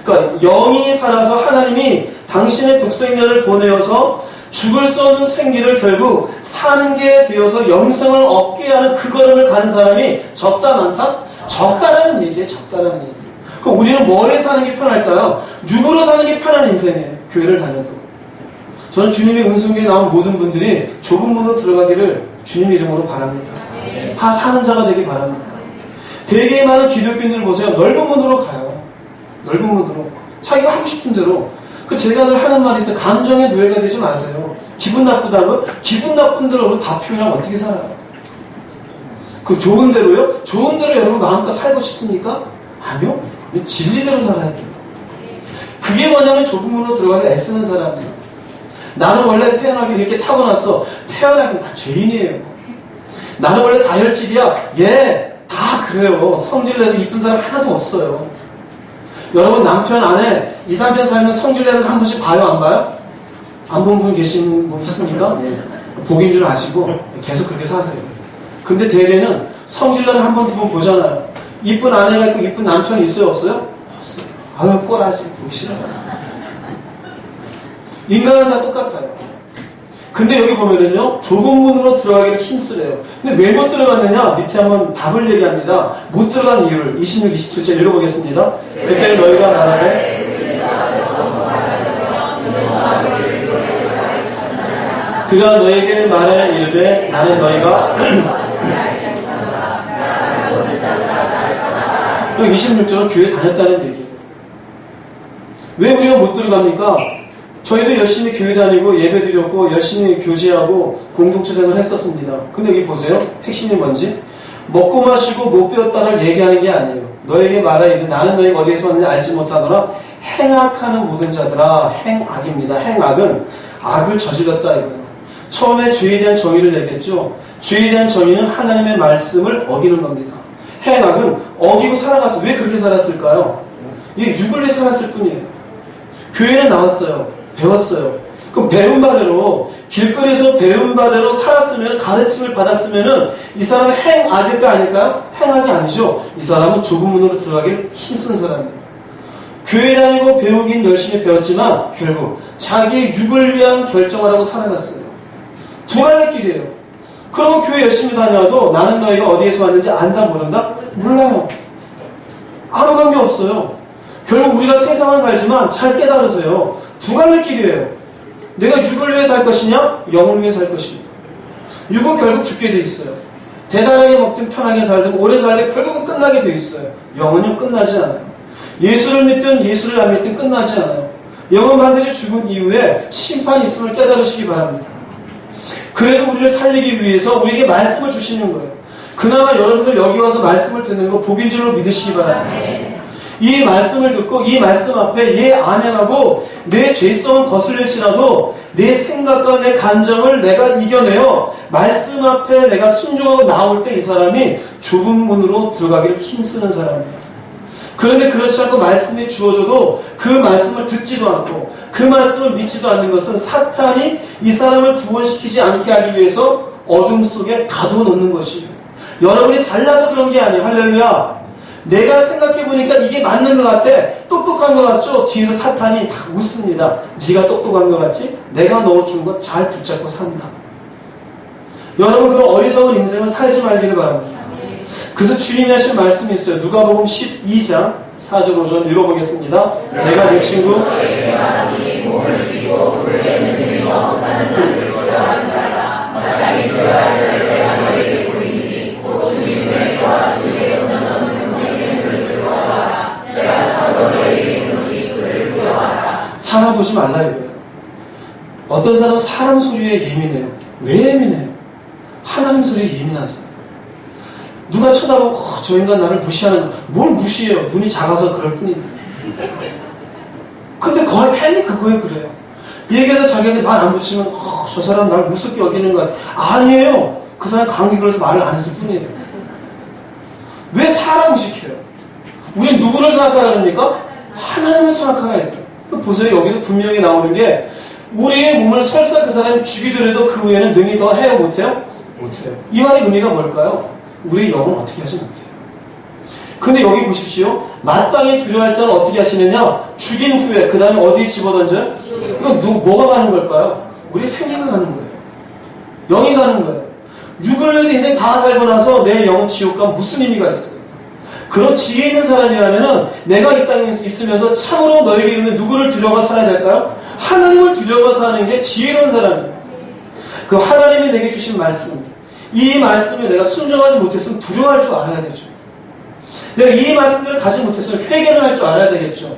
그러니까 영이 살아서 하나님이 당신의 독생자를 보내어서 죽을 수 없는 생기를 결국 사는 게 되어서 영생을 얻게 하는 그 걸음을 가는 사람이 적다 많다? 적다라는 얘기예요. 적다라는 얘기. 그럼 우리는 뭐에 사는 게 편할까요? 육으로 사는 게 편한 인생이에요. 교회를 다녀도. 저는 주님의 은총에 나온 모든 분들이 좁은 문으로 들어가기를 주님 이름으로 바랍니다. 다 사는 자가 되길 바랍니다. 되게 많은 기독교인들 보세요. 넓은 문으로 가요. 넓은 문으로. 자기가 하고 싶은 대로. 제가 늘 하는 말이 있어요. 감정의 노예가 되지 마세요. 기분 나쁘다면 기분 나쁜 대로 다 표현하면 어떻게 살아요? 그 좋은 대로요? 좋은 대로 여러분 마음껏 살고 싶습니까? 아니요. 진리대로 살아야 돼요. 그게 뭐냐면 좁은 문으로 들어가기 애쓰는 사람이에요. 나는 원래 태어나기 이렇게 타고났어. 태어나긴 다 죄인이에요. 나는 원래 다혈질이야. 예, 다 그래요. 성질내서 이쁜 사람 하나도 없어요. 여러분 남편 아내 2, 3년 살면 성질내는 한 번씩 봐요? 안 봐요? 안 본 분 계신 분 있습니까? 네. 복인 줄 아시고 계속 그렇게 사세요. 근데 대개는 성질내는 한 번, 두 번 보잖아요. 이쁜 아내가 있고 이쁜 남편이 있어요? 없어요? 없어요. 아유 꼬라지 보기 싫어요. 인간은 다 똑같아요. 근데 여기 보면은요, 좁은 문으로 들어가기를 힘쓰래요. 근데 왜 못 들어갔느냐? 밑에 한번 답을 얘기합니다. 못 들어간 이유를 26, 27절 읽어보겠습니다. 그때 너희가 말하되 그가 너에게 말해 이르되 나는 너희가 26절은 교회 다녔다는 얘기예요. 왜 우리가 못 들어갑니까? 저희도 열심히 교회 다니고 예배 드렸고 열심히 교제하고 공동체 생활을 했었습니다. 근데 여기 보세요. 핵심이 뭔지? 먹고 마시고 못 배웠다를 얘기하는 게 아니에요. 너에게 말하이되 나는 너희가 어디에서 왔는지 알지 못하더라. 행악하는 모든 자들아. 행악입니다. 행악은 악을 저질렀다 이거예요. 처음에 죄에 대한 정의를 내겠죠. 죄에 대한 정의는 하나님의 말씀을 어기는 겁니다. 행악은 어기고 살아갔어요. 왜 그렇게 살았을까요? 이게 육을 위해 살았을 뿐이에요. 교회는 나왔어요. 배웠어요. 그럼 배운 바대로 길거리에서 배운 바대로 살았으면 가르침을 받았으면은 이 사람은 행악일까 아닐까요? 행악이 아니죠. 이 사람은 좁은 문으로 들어가길 힘쓴 사람이에요. 교회 다니고 배우긴 열심히 배웠지만 결국 자기의 육을 위한 결정을 하고 살아갔어요. 두 가지 길이에요. 그러면 교회 열심히 다녀도 나는 너희가 어디에서 왔는지 안다 모른다? 몰라요. 아무 관계 없어요. 결국 우리가 세상은 살지만 잘 깨달으세요. 두 갈래 길이에요. 내가 육을 위해 살 것이냐? 영을 위해 살 것이냐. 육은 결국 죽게 돼 있어요. 대단하게 먹든 편하게 살든 오래 살든 결국은 끝나게 돼 있어요. 영은요 끝나지 않아요. 예수를 믿든 예수를 안 믿든 끝나지 않아요. 영은 반드시 죽은 이후에 심판이 있음을 깨달으시기 바랍니다. 그래서 우리를 살리기 위해서 우리에게 말씀을 주시는 거예요. 그나마 여러분들 여기 와서 말씀을 듣는 거 복인 줄로 믿으시기 바랍니다. 이 말씀을 듣고 이 말씀 앞에 예 아멘하고 내 죄성은 거슬릴지라도 내 생각과 내 감정을 내가 이겨내어 말씀 앞에 내가 순종하고 나올 때 이 사람이 좁은 문으로 들어가기를 힘쓰는 사람입니다. 그런데 그렇지 않고 말씀이 주어져도 그 말씀을 듣지도 않고 그 말씀을 믿지도 않는 것은 사탄이 이 사람을 구원시키지 않게 하기 위해서 어둠 속에 가둬놓는 것이에요. 여러분이 잘나서 그런 게 아니에요. 할렐루야. 내가 생각해보니까 이게 맞는 것 같아. 똑똑한 것 같죠? 뒤에서 사탄이 다 웃습니다. 네가 똑똑한 것 같지? 내가 넣어준 것 잘 붙잡고 산다. 여러분 그런 어리석은 인생을 살지 말기를 바랍니다. 그래서 주님이 하신 말씀이 있어요. 누가복음 12장 4절 5절 읽어보겠습니다. 내가 내 친구 몸을 쥐고 불리는 일이 없다는 것을 두려워하지 말라. 마땅히 두려워할 자를 내가 너에게 보이니 곧 주님의 너와 주의 영전하는 동생을 두려워하라. 내가 서로 너에게 이르노니 그를 두려워하라. 사람 보지 말라 이거예요. 어떤 사람은 사람 소리에 예민해요. 왜 예민해요? 하나님 소리에 예민하세요. 누가 쳐다보고 저 인간 나를 무시하는 뭘 무시해요. 눈이 작아서 그럴 뿐인데. 근데 거의 괜히 그거에 그래요. 얘기하다 자기한테 말 안 붙이면 저 사람 날 무섭게 여기는 거 아니에요. 그 사람 감기 걸려서 말을 안 했을 뿐이에요. 왜 사람 무식해요? 우린 누구를 생각하라 그럽니까? 하나님을 생각하라 했죠. 보세요. 여기도 분명히 나오는 게 우리의 몸을 설사 그 사람이 죽이더라도 그 후에는 능히 더 해요? 못해요? 못해요. 이 말의 의미가 뭘까요? 우리의 영을 어떻게 하지 못해요. 근데 여기 보십시오. 마땅히 두려워할 자는 어떻게 하시느냐? 죽인 후에 그 다음에 어디에 집어던져요? 이건 뭐가 가는 걸까요? 우리 생기가 가는 거예요. 영이 가는 거예요. 육을 위해서 인생 다 살고 나서 내 영은 지옥 가면 무슨 의미가 있어요? 그런 지혜 있는 사람이라면은 내가 이 땅에 있으면서 참으로 너에게 이르는 누구를 두려워 살아야 될까요? 하나님을 두려워 사는 게 지혜로운 사람이에요. 그 하나님이 내게 주신 말씀, 이 말씀에 내가 순종하지 못했으면 두려워할 줄 알아야 되죠. 내가 이 말씀들을 가지 못했으면 회개를 할 줄 알아야 되겠죠.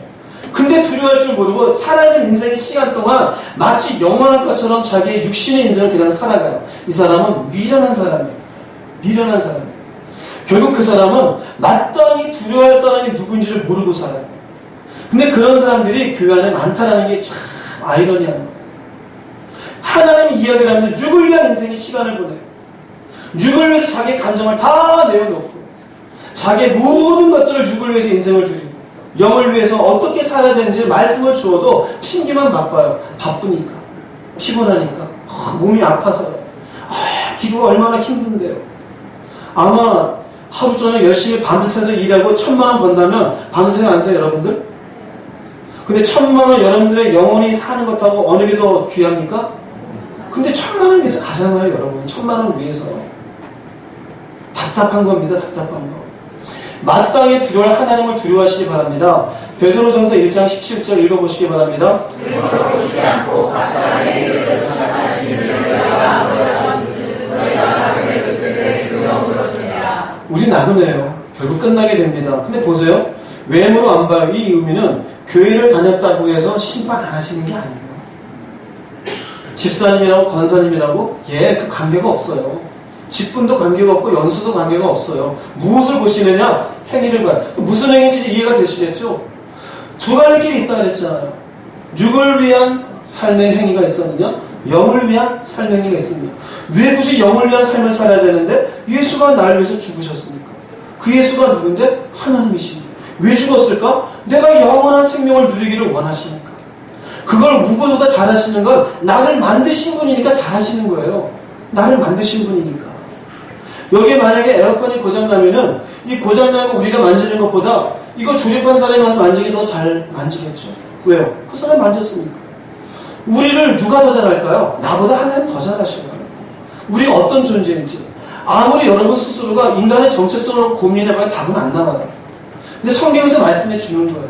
근데 두려워할 줄 모르고 살아있는 인생의 시간 동안 마치 영원한 것처럼 자기의 육신의 인생을 그냥 살아가요. 이 사람은 미련한 사람이에요. 미련한 사람이에요. 결국 그 사람은 마땅히 두려워할 사람이 누군지를 모르고 살아요. 근데 그런 사람들이 교회 안에 많다라는 게 참 아이러니한 거예요. 하나님이 이야기를 하면서 육을 위한 인생의 시간을 보내요. 육을 위해서 자기의 감정을 다 내어놓고 자기의 모든 것들을 육을 위해서 인생을 드리고 영을 위해서 어떻게 살아야 되는지 말씀을 주어도 핑계만 바빠요. 바쁘니까, 피곤하니까, 몸이 아파서요. 기도가 얼마나 힘든데요. 아마 하루 전에 열심히 밤새서 일하고 1,000만 원 번다면 밤새요 안 새요 여러분들? 근데 1,000만 원 여러분들의 영혼이 사는 것하고 어느 게 더 귀합니까? 근데 1,000만 원 위해서 가잖아요, 여러분. 1,000만 원 위해서. 답답한 겁니다, 답답한 거. 마땅히 두려워할 하나님을 두려워하시기 바랍니다. 베드로전서 1장 17절 읽어보시기 바랍니다. 우리 나그네요. 결국 끝나게 됩니다. 근데 보세요. 외모로 안 봐요. 이 의미는 교회를 다녔다고 해서 심판 안 하시는 게 아니에요. 집사님이라고 권사님이라고 그 관계가 없어요. 직분도 관계가 없고 연수도 관계가 없어요. 무엇을 보시느냐? 행위를 봐요. 무슨 행위인지 이해가 되시겠죠? 두 가지 길이 있다 그랬잖아요. 육을 위한 삶의 행위가 있었느냐? 영을 위한 삶의 행위가 있습니다. 왜 굳이 영을 위한 삶을 살아야 되는데 예수가 나를 위해서 죽으셨습니까? 그 예수가 누군데? 하나님이십니다. 왜 죽었을까? 내가 영원한 생명을 누리기를 원하시니까. 그걸 누구보다 잘하시는 건 나를 만드신 분이니까 잘하시는 거예요. 나를 만드신 분이니까. 여기에 만약에 에어컨이 고장나면은 이 고장나고 우리가 만지는 것보다 이거 조립한 사람이 와서 만지기 더 잘 만지겠죠. 왜요? 그 사람이 만졌으니까. 우리를 누가 더 잘할까요? 나보다 하나님 더 잘하셔요. 우리가 어떤 존재인지. 아무리 여러분 스스로가 인간의 정체성을 고민해봐야 답은 안 나와요. 근데 성경에서 말씀해 주는 거예요.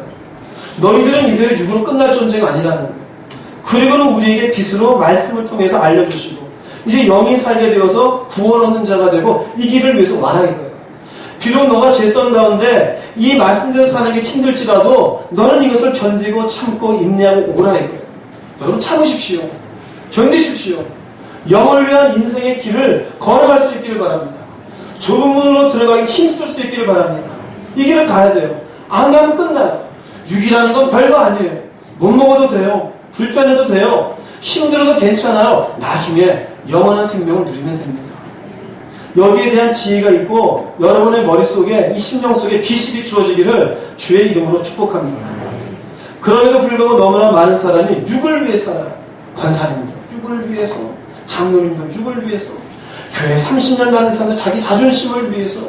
너희들은 이대로 육으로 끝날 존재가 아니라는 거예요. 그리고는 우리에게 빛으로 말씀을 통해서 알려주시고 이제 영이 살게 되어서 구원 얻는 자가 되고 이 길을 위해서 와라 이거예요. 비록 너가 죄성 가운데 이 말씀대로 사는 게 힘들지라도 너는 이것을 견디고 참고 인내하고 오라 이거예요. 여러분 참으십시오. 견디십시오. 영을 위한 인생의 길을 걸어갈 수 있기를 바랍니다. 좁은 문으로 들어가기 힘쓸 수 있기를 바랍니다. 이 길을 가야 돼요. 안 가면 끝나요. 육이라는 건 별거 아니에요. 못 먹어도 돼요. 불편해도 돼요. 힘들어도 괜찮아요. 나중에 영원한 생명을 누리면 됩니다. 여기에 대한 지혜가 있고 여러분의 머릿속에 이 심령 속에 비실이 주어지기를 주의 이름으로 축복합니다. 그럼에도 불구하고 너무나 많은 사람이 육을 위해 살아요. 권사님도 육을 위해서, 장로님도 육을 위해서, 교회 30년 다닌 사람도 자기 자존심을 위해서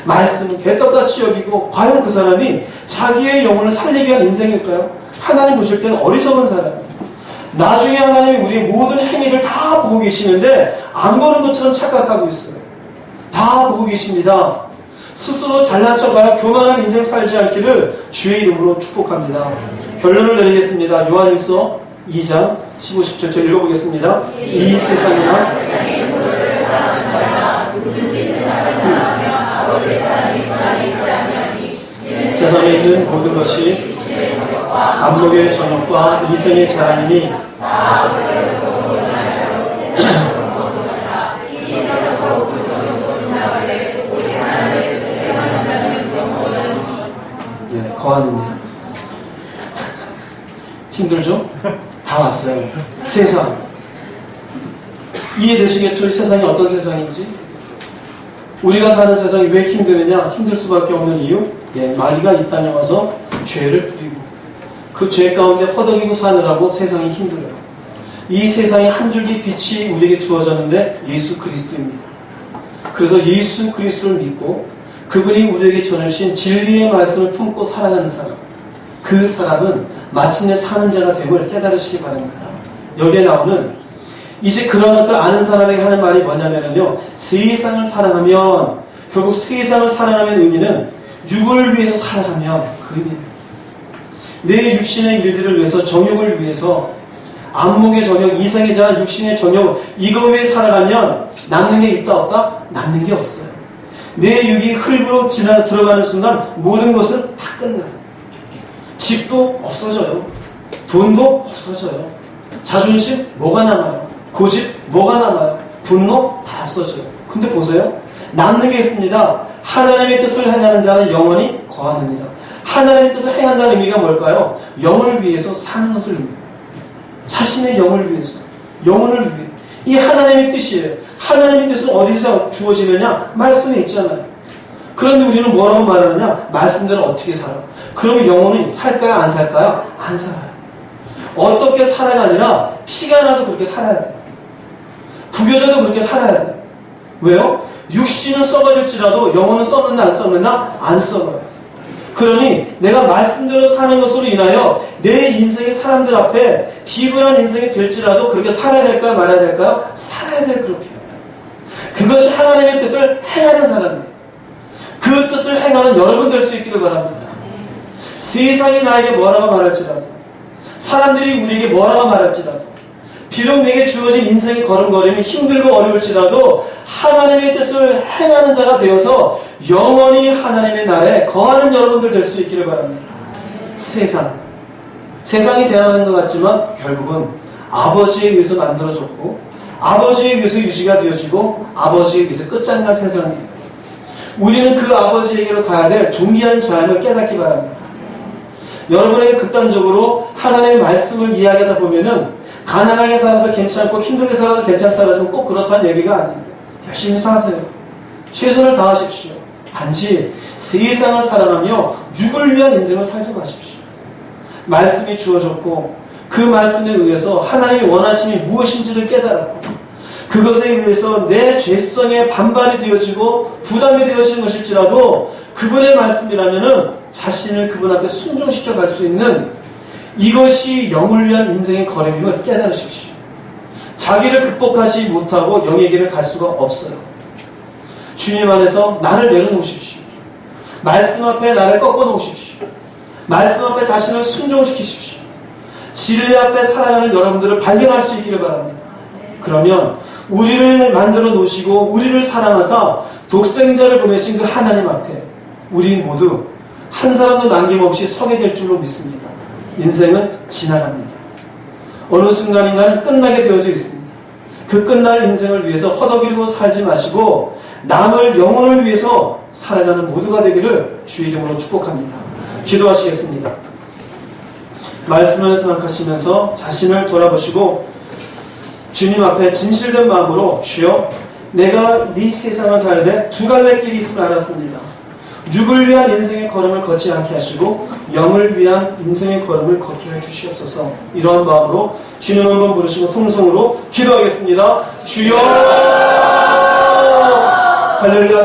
말씀을 개떡같이 여기고 과연 그 사람이 자기의 영혼을 살리기 위한 인생일까요? 하나님 보실 때는 어리석은 사람입니다. 나중에 하나님이 우리의 모든 행위를 다 보고 계시는데 안 보는 것처럼 착각하고 있어요. 다 보고 계십니다. 스스로 잘난 척하여 교만한 인생 살지 않기를 주의 이름으로 축복합니다. 결론을 내리겠습니다. 요한일서 2장 15, 17절 읽어보겠습니다. 이 세상이나 세상에 있는 모든 것이 안목의 정욕과 이생의 자랑이니 거한입니다. 힘들죠? 다 왔어요. 세상. 이해되시겠죠? 이 세상이 어떤 세상인지? 우리가 사는 세상이 왜 힘드느냐? 힘들 수밖에 없는 이유? 마귀가 이 땅에 와서 죄를 부리고 그 죄 가운데 허덕이고 사느라고 세상이 힘들어요. 이 세상에 한 줄기 빛이 우리에게 주어졌는데 예수 그리스도입니다. 그래서 예수 그리스도를 믿고 그분이 우리에게 전하신 진리의 말씀을 품고 살아가는 사람, 그 사람은 마침내 사는 자가 됨을 깨달으시기 바랍니다. 여기에 나오는 이제 그런 것들 아는 사람에게 하는 말이 뭐냐면요, 세상을 사랑하면, 결국 세상을 사랑하는 의미는 육을 위해서 살아가면 그 의미입니다. 내 육신의 일들을 위해서, 정욕을 위해서, 안목의 정욕, 이생의 자한 육신의 정욕, 이거 위해 살아가면 남는 게 있다 없다? 남는 게 없어요. 내 육이 흙으로 들어가는 순간 모든 것은 다 끝나요. 집도 없어져요. 돈도 없어져요. 자존심 뭐가 남아요? 고집 뭐가 남아요? 분노 다 없어져요. 근데 보세요. 남는 게 있습니다. 하나님의 뜻을 행하는 자는 영원히 거하느니라. 하나님의 뜻을 행한다는 의미가 뭘까요? 영을 위해서 사는 것을 의미해요. 자신의 영을 위해서, 영혼을 위해. 이 하나님의 뜻이에요. 하나님의 뜻은 어디서 주어지느냐? 말씀에 있잖아요. 그런데 우리는 뭐라고 말하느냐? 말씀대로 어떻게 살아? 그러면 영혼이 살까요? 안 살까요? 안 살아요. 어떻게 살아가 아니라 피가 나도 그렇게 살아야 돼요. 구겨져도 그렇게 살아야 돼요. 왜요? 육신은 썩어질지라도 영혼은 썩는다 안 썩는다? 안 썩어요. 그러니 내가 말씀대로 사는 것으로 인하여 내 인생이 사람들 앞에 비굴한 인생이 될지라도 그렇게 살아야 될까요? 말아야 될까요? 살아야 될 그렇게. 그것이 하나님의 뜻을 행하는 사람이에요. 그 뜻을 행하는 여러분 될 수 있기를 바랍니다. 세상이 나에게 뭐라고 말할지라도, 사람들이 우리에게 뭐라고 말할지라도, 비록 내게 주어진 인생의 걸음걸이는 힘들고 어려울지라도 하나님의 뜻을 행하는 자가 되어서 영원히 하나님의 나라에 거하는 여러분들 될 수 있기를 바랍니다. 세상이 대단한 것 같지만 결국은 아버지에 의해서 만들어졌고 아버지에 의해서 유지가 되어지고 아버지에 의해서 끝장날 세상입니다. 우리는 그 아버지에게로 가야 될 존귀한 삶을 깨닫기 바랍니다. 여러분에게 극단적으로 하나님의 말씀을 이야기하다 보면은 가난하게 살아도 괜찮고 힘들게 살아도 괜찮다고 하지만 꼭 그렇다는 얘기가 아닙니다. 열심히 사세요. 최선을 다하십시오. 단지 세상을 살아가며 육을 위한 인생을 살지 마십시오. 말씀이 주어졌고 그 말씀에 의해서 하나님이 원하심이 무엇인지를 깨달았고 그것에 의해서 내 죄성에 반발이 되어지고 부담이 되어지는 것일지라도 그분의 말씀이라면은 자신을 그분 앞에 순종시켜 갈 수 있는 이것이 영을 위한 인생의 걸음임을 깨달으십시오. 자기를 극복하지 못하고 영의 길을 갈 수가 없어요. 주님 안에서 나를 내려놓으십시오. 말씀 앞에 나를 꺾어놓으십시오. 말씀 앞에 자신을 순종시키십시오. 진리 앞에 살아가는 여러분들을 발견할 수 있기를 바랍니다. 그러면 우리를 만들어 놓으시고 우리를 사랑하사 독생자를 보내신 그 하나님 앞에 우리 모두 한 사람도 남김없이 서게 될 줄로 믿습니다. 인생은 지나갑니다. 어느 순간인가는 끝나게 되어져 있습니다. 그 끝날 인생을 위해서 허덕이고 살지 마시고 남을 영혼을 위해서 살아가는 모두가 되기를 주의 이름으로 축복합니다. 기도하시겠습니다. 말씀을 생각하시면서 자신을 돌아보시고 주님 앞에 진실된 마음으로 주여 내가 네 세상을 살되 두 갈래 길이 있음을 알았습니다. 육을 위한 인생의 걸음을 걷지 않게 하시고 영을 위한 인생의 걸음을 걷게 해주시옵소서. 이러한 마음으로 주님 한번 부르시고 통성으로 기도하겠습니다. 주여 할렐루야.